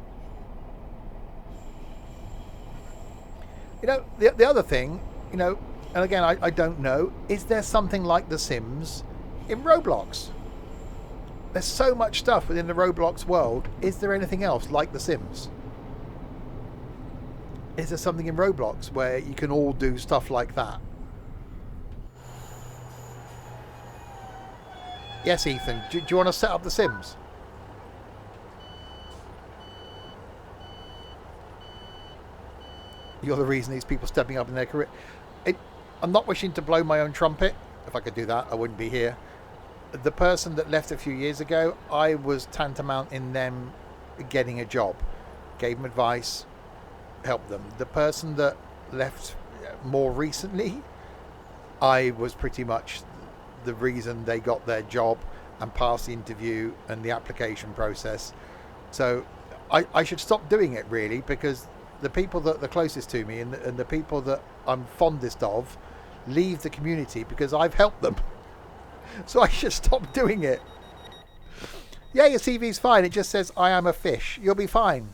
You know, the other thing, you know, and again, I don't know, is there something like The Sims in Roblox? There's so much stuff within the Roblox world. Is there anything else like The Sims? Is there something in Roblox where you can all do stuff like that? Yes, Ethan. Do you want to set up The Sims? You're the reason these people stepping up in their career. I'm not wishing to blow my own trumpet. If I could do that, I wouldn't be here. The person that left a few years ago, I was tantamount in them getting a job. Gave them advice, helped them. The person that left more recently, I was pretty much the reason they got their job and passed the interview and the application process. So I should stop doing it, really, because the people that are the closest to me and the people that I'm fondest of leave the community because I've helped them. So I should stop doing it. Yeah, your CV's fine. It just says, I am a fish. You'll be fine.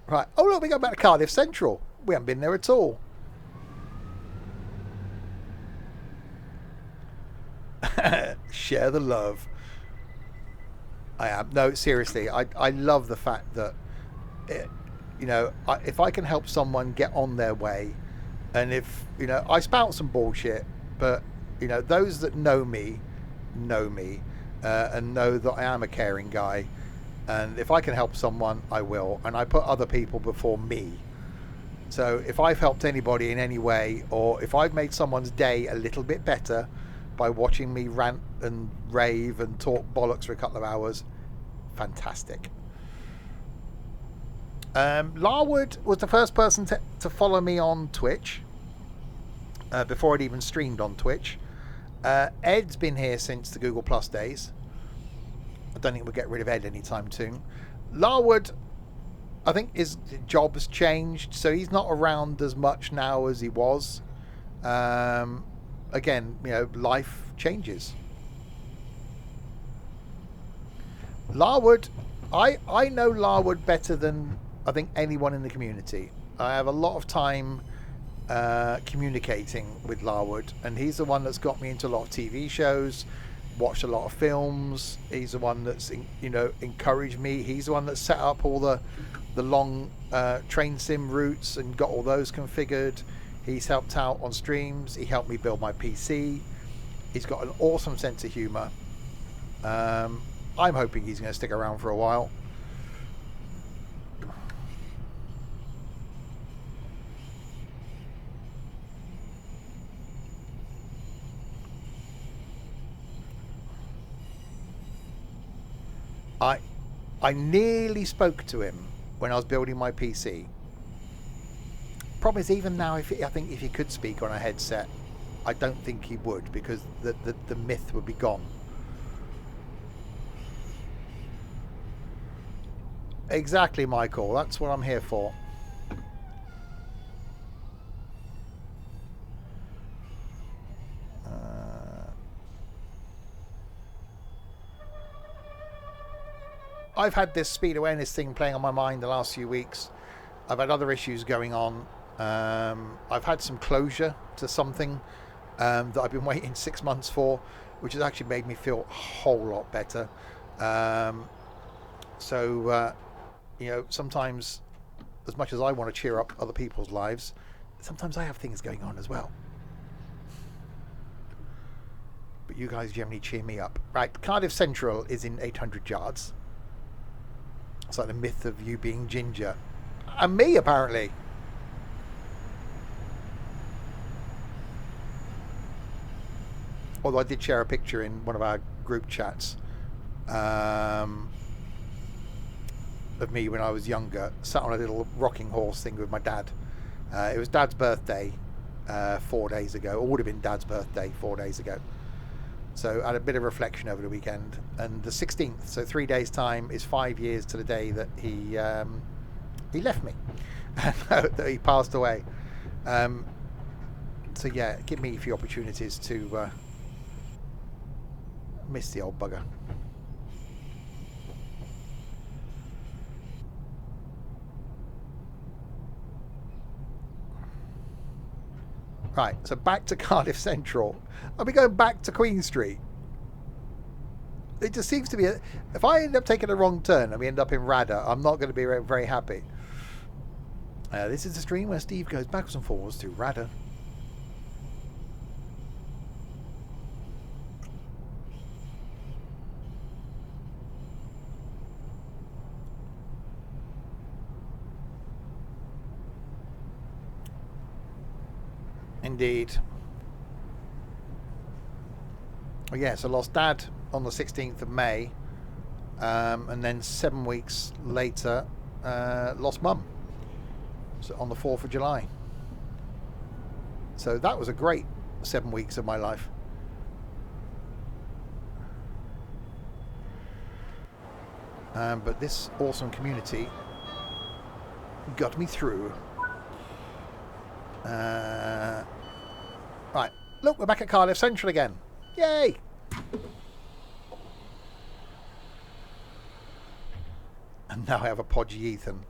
Right. Oh, look, we go back to Cardiff Central. We haven't been there at all. Share the love. I am. No, seriously. I love the fact that, you know, if I can help someone get on their way, and if, you know, I spout some bullshit, but, you know, those that know me, and know that I am a caring guy. And if I can help someone, I will. And I put other people before me. So if I've helped anybody in any way, or if I've made someone's day a little bit better by watching me rant and rave and talk bollocks for a couple of hours, fantastic. Larwood was the first person to follow me on Twitch before I'd even streamed on Twitch. Ed's been here since the Google Plus days. I don't think we'll get rid of Ed anytime soon. Larwood, I think his job has changed, so he's not around as much now as he was. Again, you know, life changes. Larwood, I know Larwood better than I think anyone in the community. I have a lot of time communicating with Larwood, and he's the one that's got me into a lot of TV shows, watched a lot of films. He's the one that's, you know, encouraged me. He's the one that set up all the long train sim routes and got all those configured. He's helped out on streams. He helped me build my PC. He's got an awesome sense of humour. I'm hoping he's going to stick around for a while. I nearly spoke to him when I was building my PC. Problem is, even now, I think if he could speak on a headset, I don't think he would, because the myth would be gone. Exactly, Michael. That's what I'm here for. I've had this speed awareness thing playing on my mind the last few weeks. I've had other issues going on. I've had some closure to something that I've been waiting 6 months for, which has actually made me feel a whole lot better. You know, sometimes, as much as I want to cheer up other people's lives, sometimes I have things going on as well. But you guys generally cheer me up. Right, Cardiff Central is in 800 yards. It's like the myth of you being ginger. And me, apparently. although I did share a picture in one of our group chats of me when I was younger, sat on a little rocking horse thing with my dad. It was Dad's birthday 4 days ago, or would have been Dad's birthday 4 days ago. So I had a bit of reflection over the weekend, and the 16th, so 3 days time, is 5 years to the day that he left me, that he passed away. So yeah, give me a few opportunities to miss the old bugger. Right, so back to Cardiff Central. I'll be going back to Queen Street. It just seems to be... if I end up taking a wrong turn and we end up in Radyr, I'm not going to be very happy. This is the stream where Steve goes backwards and forwards to Radyr. Indeed. Oh yes, I lost Dad on the 16th of May, and then 7 weeks later lost Mum, so on the 4th of July. So that was a great 7 weeks of my life. But this awesome community got me through. Right, look, we're back at Cardiff Central again. Yay! And now I have a podgy Ethan.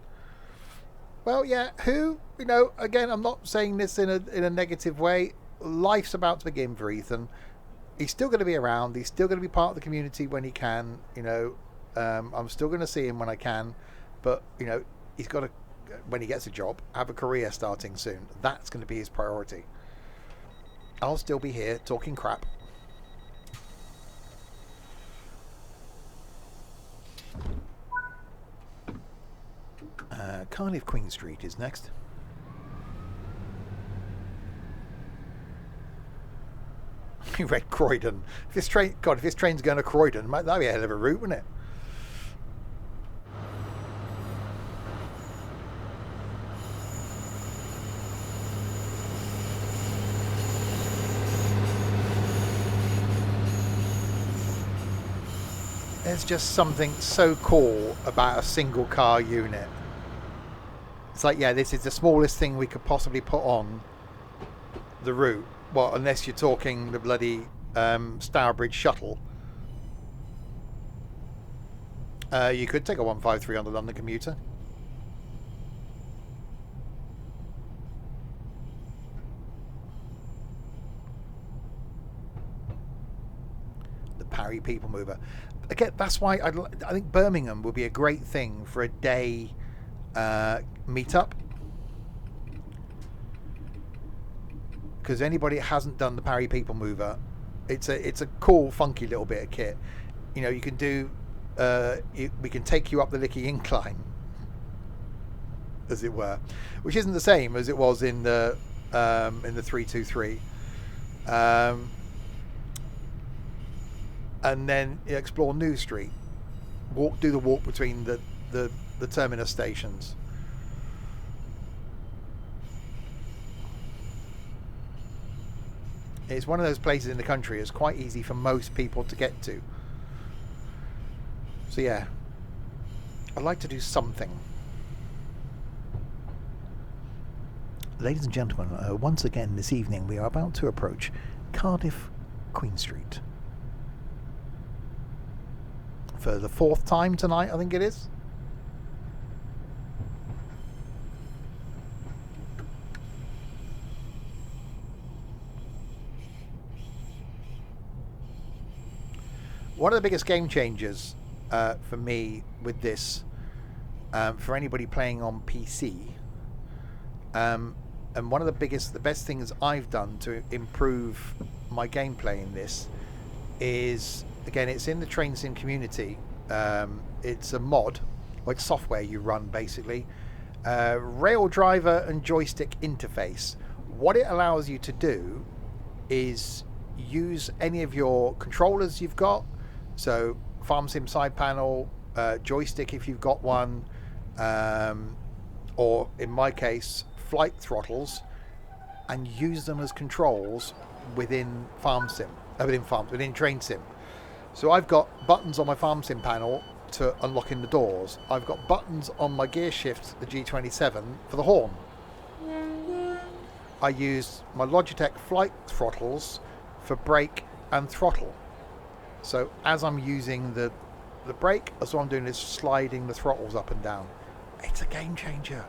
Well, yeah, who, you know, again, I'm not saying this in a negative way. Life's about to begin for Ethan. He's still going to be around. He's still going to be part of the community when he can. You know, I'm still going to see him when I can. But, you know, he's got to, when he gets a job, have a career starting soon. That's going to be his priority. I'll still be here talking crap. Cardiff Queen Street is next. You read Coritton. If this train's going to Coritton, that'd be a hell of a route, wouldn't it? There's just something so cool about a single car unit. It's like, yeah, this is the smallest thing we could possibly put on the route. Well, unless you're talking the bloody Stourbridge shuttle. You could take a 153 on the London commuter. The Parry People Mover. Again, that's why I think Birmingham would be a great thing for a day meetup. Because anybody that hasn't done the Parry People Mover, it's a cool, funky little bit of kit. You know, you can do. We can take you up the Licky Incline, as it were, which isn't the same as it was in the 323. And then explore New Street. Do the walk between the terminus stations. It's one of those places in the country it's quite easy for most people to get to. So yeah, I'd like to do something. Ladies and gentlemen, once again this evening we are about to approach Cardiff Queen Street. For the 4th time tonight, I think it is. One of the biggest game changers for me with this, for anybody playing on PC, and one of the best things I've done to improve my gameplay in this is, again, it's in the Train Sim community. It's a mod, like software you run basically. Rail driver and joystick interface. What it allows you to do is use any of your controllers you've got. So Farm Sim side panel, joystick if you've got one, or in my case, flight throttles, and use them as controls within within Train Sim. So I've got buttons on my Farm Sim panel to unlocking the doors. I've got buttons on my gear shift, the G27, for the horn. I use my Logitech flight throttles for brake and throttle. So as I'm using the brake, that's what I'm doing is sliding the throttles up and down. It's a game changer.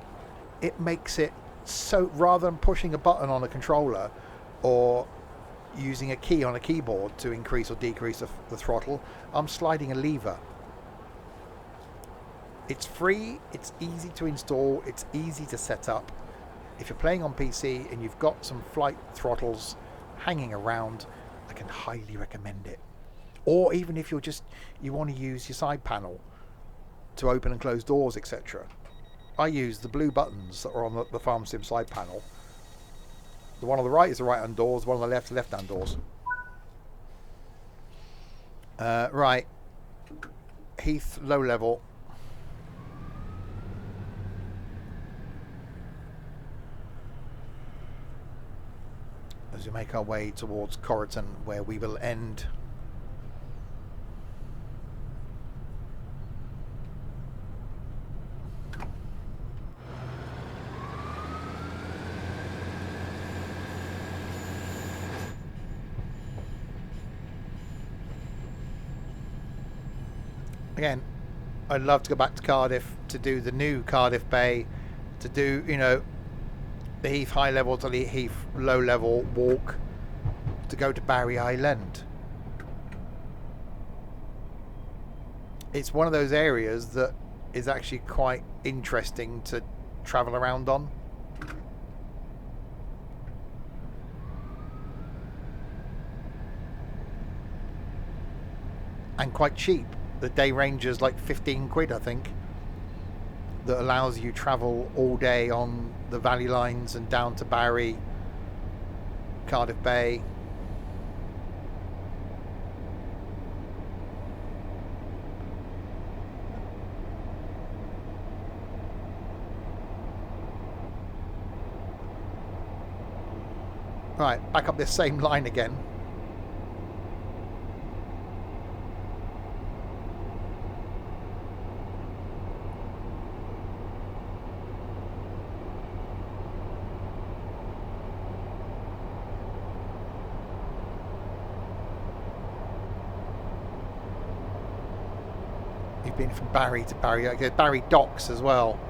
It makes it so, rather than pushing a button on a controller or using a key on a keyboard to increase or decrease the throttle, I'm sliding a lever. It's free, it's easy to install, it's easy to set up. If you're playing on PC and you've got some flight throttles hanging around, I can highly recommend it. Or even if you want to use your side panel to open and close doors, etc. I use the blue buttons that are on the Farm Sim side panel. The one on the right is the right hand doors, the one on the left, the left hand doors. Right. Heath, low level. As we make our way towards Coritton, where we will end. Again, I'd love to go back to Cardiff to do the new Cardiff Bay, to do, the Heath high level to the Heath low level walk, to go to Barry Island. It's one of those areas that is actually quite interesting to travel around on. And quite cheap. The day ranger's like 15 quid, I think, that allows you travel all day on the Valley lines and down to Barry, Cardiff Bay. Right, back up this same line again. You've been from Barry to Barry, Barry Docks as well.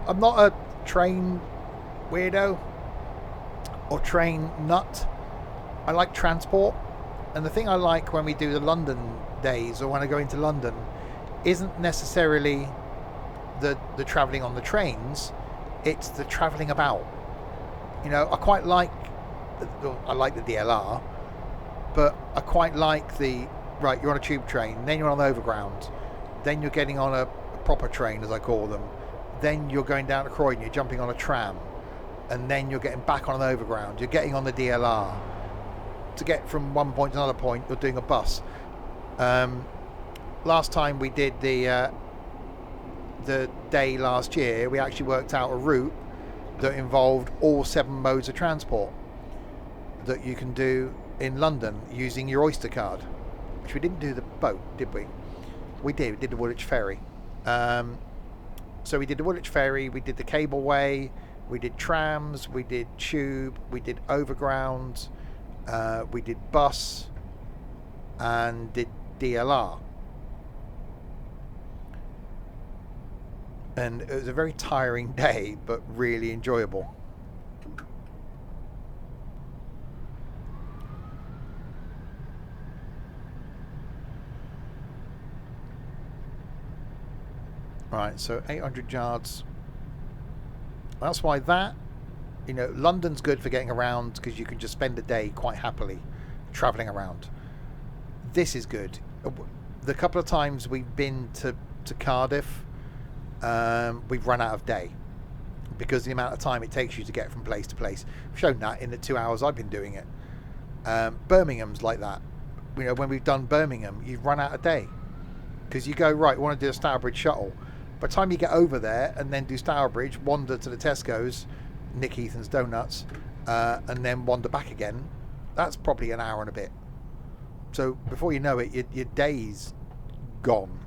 I'm not a train weirdo or train nut. I like transport, and the thing I like when we do the London days, or when I go into London, isn't necessarily the travelling on the trains, it's the travelling about. I quite like the DLR, but I quite like you're on a tube train, then you're on the overground, then you're getting on a proper train, as I call them, then you're going down to Croydon, you're jumping on a tram, and then you're getting back on an overground, you're getting on the DLR. To get from one point to another point, you're doing a bus. Last time we did the day last year, we actually worked out a route that involved all 7 modes of transport that you can do in London using your Oyster card, which we didn't do the boat, did we? We did the Woolwich Ferry. So we did the Woolwich Ferry, we did the cableway, we did trams, we did tube, we did overground, we did bus, and did DLR. And it was a very tiring day, but really enjoyable. Right, so 800 yards. That's why London's good for getting around, because you can just spend a day quite happily. travelling around. This is good. The couple of times we've been to Cardiff, we've run out of day because the amount of time it takes you to get from place to place. I've shown that in the 2 hours I've been doing it. Birmingham's like that. You know, when we've done Birmingham, you've run out of day because you go, right, we want to do a Stourbridge shuttle. By the time you get over there and then do Stourbridge, wander to the Tesco's, nick Ethan's donuts, and then wander back again, that's probably an hour and a bit. So before you know it, your day's gone.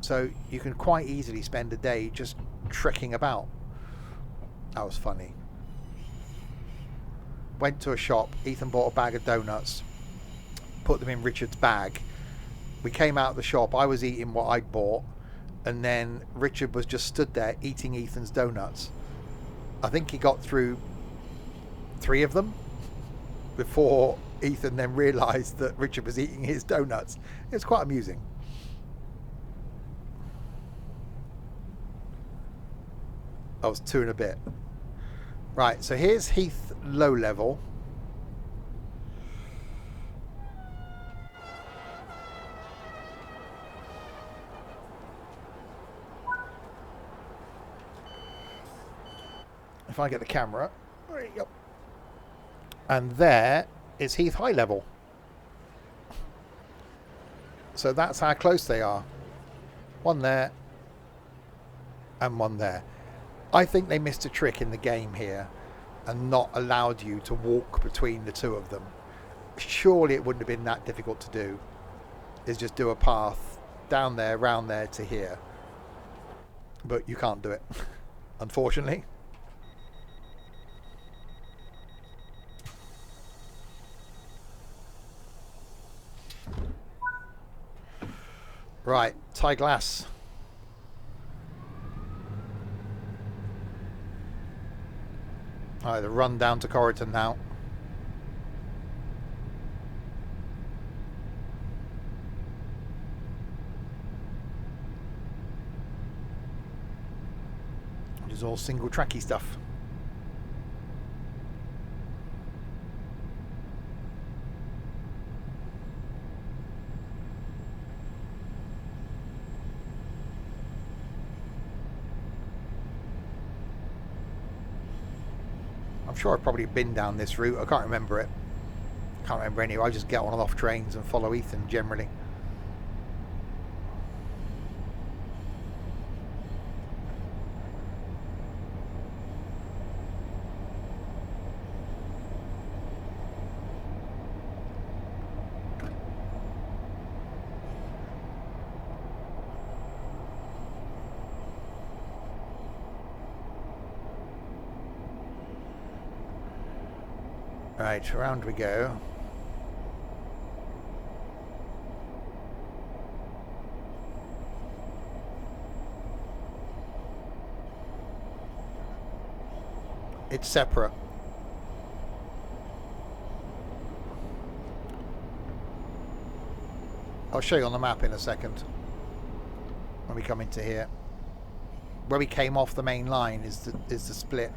So you can quite easily spend a day just trekking about. That was funny. Went to a shop, Ethan bought a bag of donuts, put them in Richard's bag. We came out of the shop, I was eating what I'd bought, and then Richard was just stood there eating Ethan's donuts. I think he got through 3 of them before Ethan then realised that Richard was eating his donuts. It was quite amusing. I was 2 and a bit. Right, so here's Heath low level. If I get the camera, there you go. And there is Heath high level. So that's how close they are. 1 there and 1 there. I think they missed a trick in the game here and not allowed you to walk between the 2 of them. Surely it wouldn't have been that difficult to do. Is just do a path down there, round there to here. But you can't do it, unfortunately. Right, tie glass. Alright, the run down to Coritton now. Which is all single tracky stuff. I'm sure I've probably been down this route. I can't remember it. Can't remember anyway. I just get on and off trains and follow Ethan generally. Right, around we go. It's separate. I'll show you on the map in a second when we come into here. Where we came off the main line is the split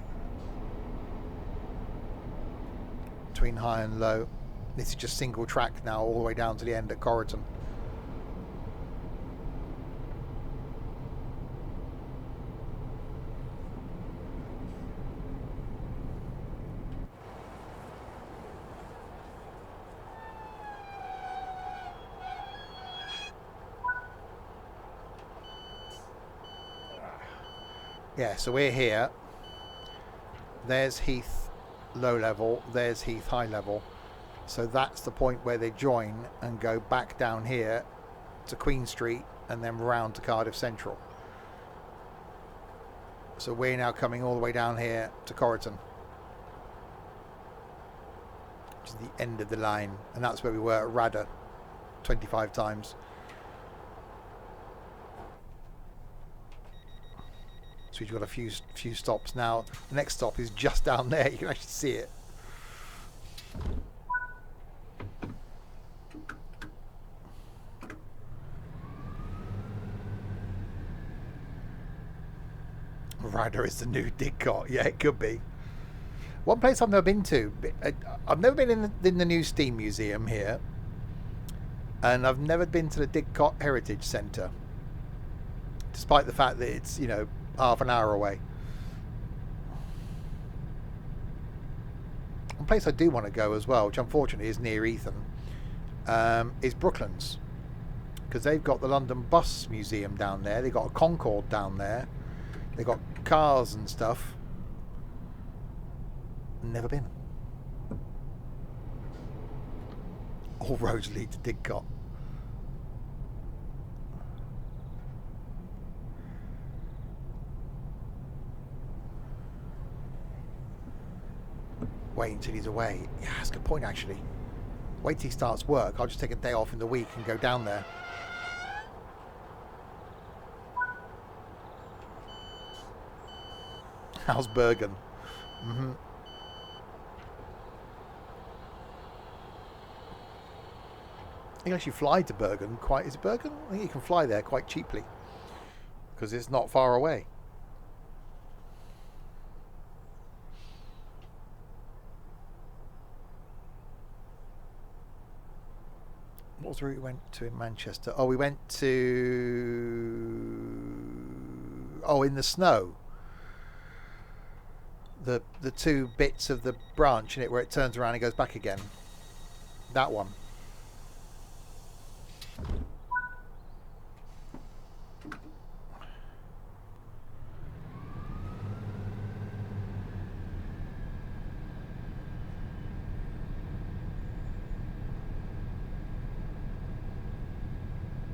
between high and low. This is just single track now all the way down to the end at Coritton. Yeah, so we're here. There's Heath low level, there's Heath high level. So that's the point where they join and go back down here to Queen Street and then round to Cardiff Central. So we're now coming all the way down here to Coritton, which is the end of the line, and that's where we were at Radyr 25 times. So we've got a few stops now. The next stop is just down there. You can actually see it. Radyr is the new Didcot. Yeah, it could be. One place I've never been to, I've never been in the new Steam Museum here, and I've never been to the Didcot Heritage Centre, despite the fact that it's, you know, half an hour away. One place I do want to go as well, which unfortunately is near Ethan, is Brooklands, because they've got the London Bus Museum down there. They've got a Concorde down there. They've got cars and stuff. Never been. All roads lead to Didcot. Wait until he's away. Yeah, that's a good point, actually. Wait till he starts work. I'll just take a day off in the week and go down there. How's Bergen? Mm-hmm. You can actually fly to Bergen quite... Is it Bergen? I think you can fly there quite cheaply, because it's not far away. What was the route we went to in Manchester? Oh, we went to... Oh, in the snow. The two bits of the branch in it where it turns around and goes back again. That one.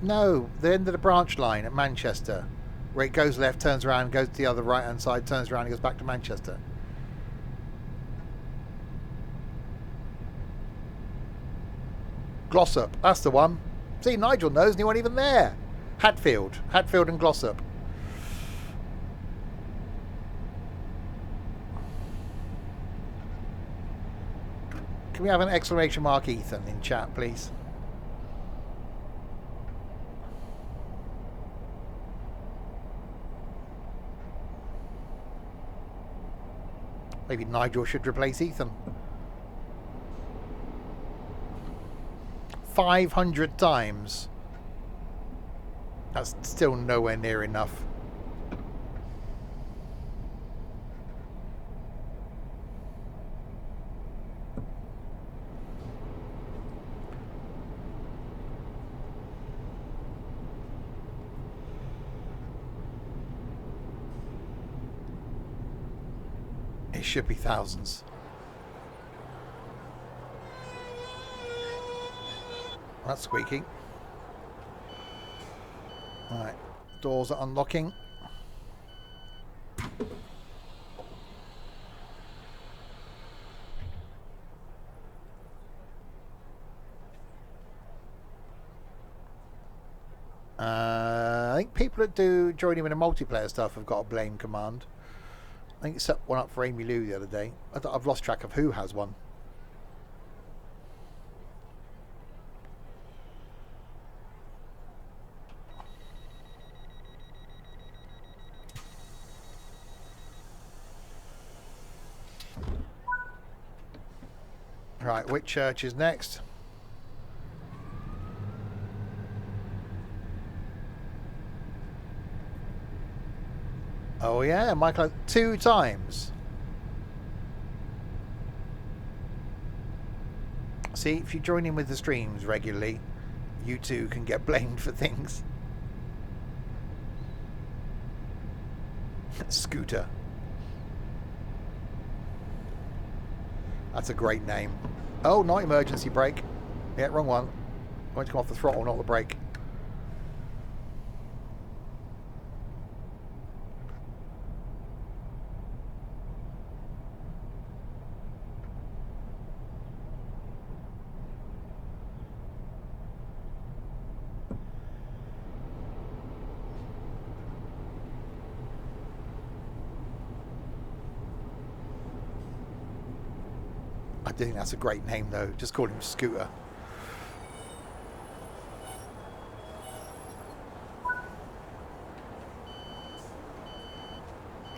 No, the end of the branch line at Manchester, where it goes left, turns around, goes to the other right-hand side, turns around and goes back to Manchester. Glossop, that's the one. See, Nigel knows and he wasn't even there. Hatfield and Glossop. Can we have an exclamation mark Ethan in chat, please? Maybe Nigel should replace Ethan. 500 times. That's still nowhere near enough. It should be thousands. That's squeaky. Alright, doors are unlocking. I think people that do join him in a multiplayer stuff have got a blame command. I think it set one up for Amy Lou the other day. I've lost track of who has one. Right, which church is next? Oh yeah, Michael 2 times. See, if you join in with the streams regularly, you too can get blamed for things. Scooter. That's a great name. Oh, not emergency brake. Yeah, wrong one. I want to come off the throttle, not the brake. I do think that's a great name though. Just call him Scooter.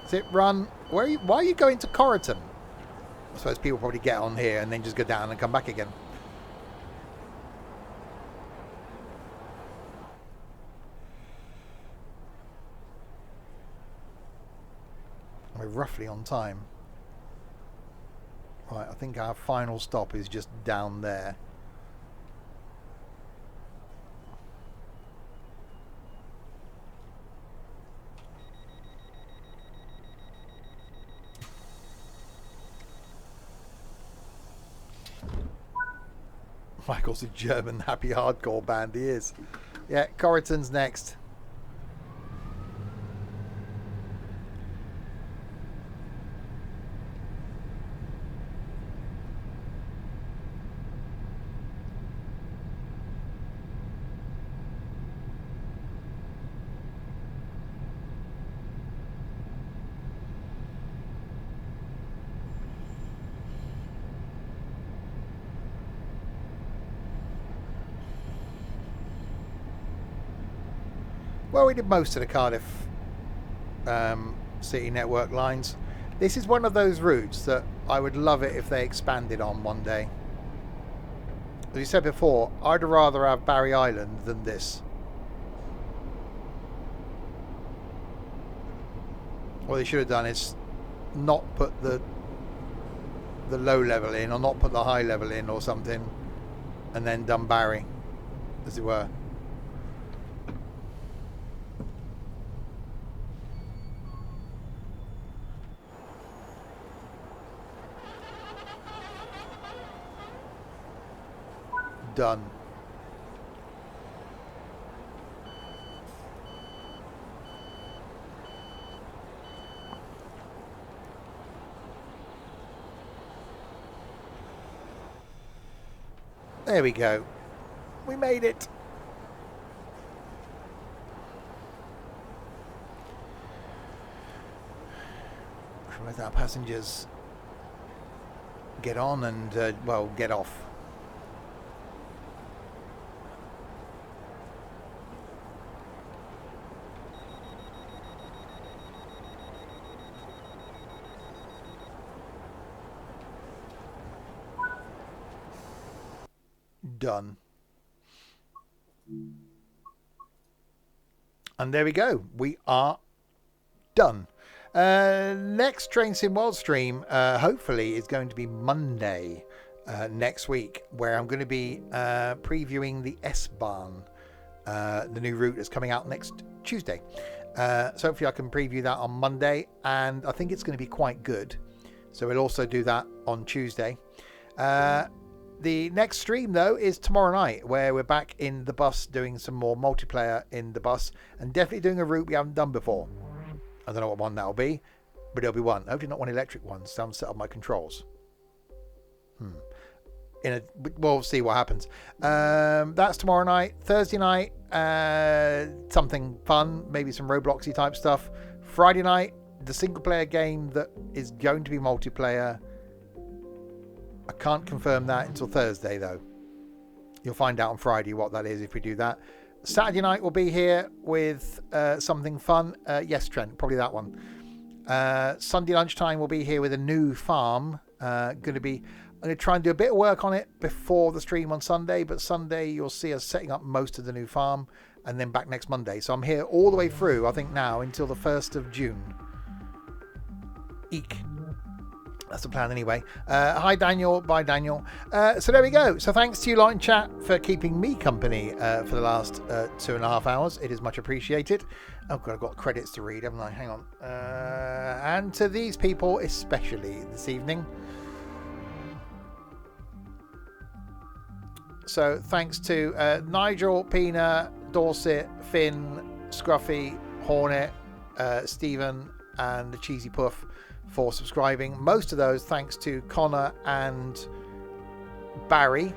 Is it run? Why are you going to Coritton? I suppose people probably get on here and then just go down and come back again. We're roughly on time. Right, I think our final stop is just down there. Michael's a German happy hardcore band, he is. Yeah, Coritton's next. Well, we did most of the Cardiff City Network lines. This is one of those routes that I would love it if they expanded on one day. As you said before, I'd rather have Barry Island than this. What they should have done is not put the low level in, or not put the high level in or something, and then done Barry, as it were. Done. There we go. We made it. Let our passengers get on and, well, get off. Done. And there we go. We are done. Next Train Sim World stream, hopefully, is going to be Monday next week, where I'm going to be previewing the S-Bahn, the new route that's coming out next Tuesday. So hopefully I can preview that on Monday, and I think it's going to be quite good. So we'll also do that on Tuesday. The next stream, though, is tomorrow night, where we're back in the bus doing some more multiplayer in the bus, and definitely doing a route we haven't done before. I don't know what one that'll be, but it'll be one. Hopefully not one electric one, so I'm set up my controls. We'll see what happens. That's tomorrow night. Thursday night, something fun, maybe some Robloxy type stuff. Friday night, the single player game that is going to be multiplayer. I can't confirm that until Thursday, though. You'll find out on Friday what that is if we do that. Saturday night we'll be here with something fun. Yes, Trent, probably that one. Sunday lunchtime we'll be here with a new farm. I'm going to try and do a bit of work on it before the stream on Sunday, but Sunday you'll see us setting up most of the new farm, and then back next Monday. So I'm here all the way through, I think now, until the 1st of June. Eek. That's the plan anyway. Hi Daniel, bye Daniel. So there we go. So thanks to you lot in chat for keeping me company for the last 2.5 hours. It is much appreciated. Oh god, I've got credits to read, haven't I? Hang on. And to these people especially this evening. So thanks to Nigel, Pina, Dorset, Finn, Scruffy, Hornet, Stephen, and the Cheesy Puff for subscribing. Most of those thanks to Connor and Barry,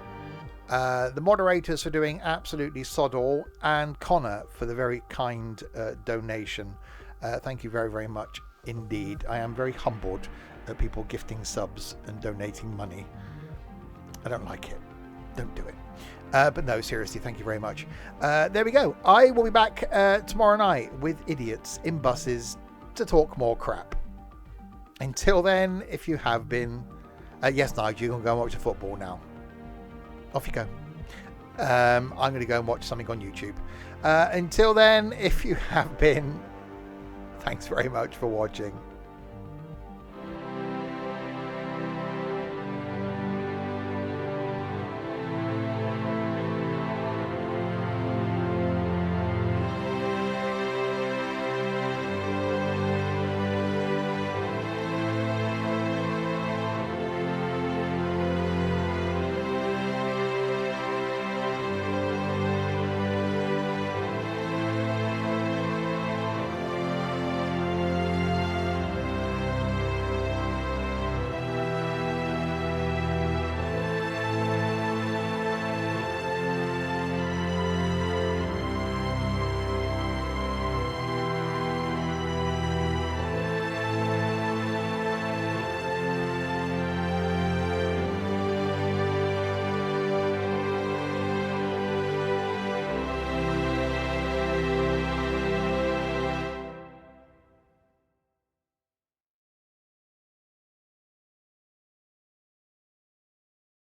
the moderators for doing absolutely sod all, and Connor for the very kind donation. Thank you very, very much indeed. I am very humbled at people gifting subs and donating money. I don't like it. Don't do it. But no, seriously, thank you very much. There we go. I will be back tomorrow night with idiots in buses to talk more crap. Until then, if you have been, Yes, Nigel, you can go and watch the football now. Off you go. I'm going to go and watch something on YouTube. Until then, if you have been, thanks very much for watching.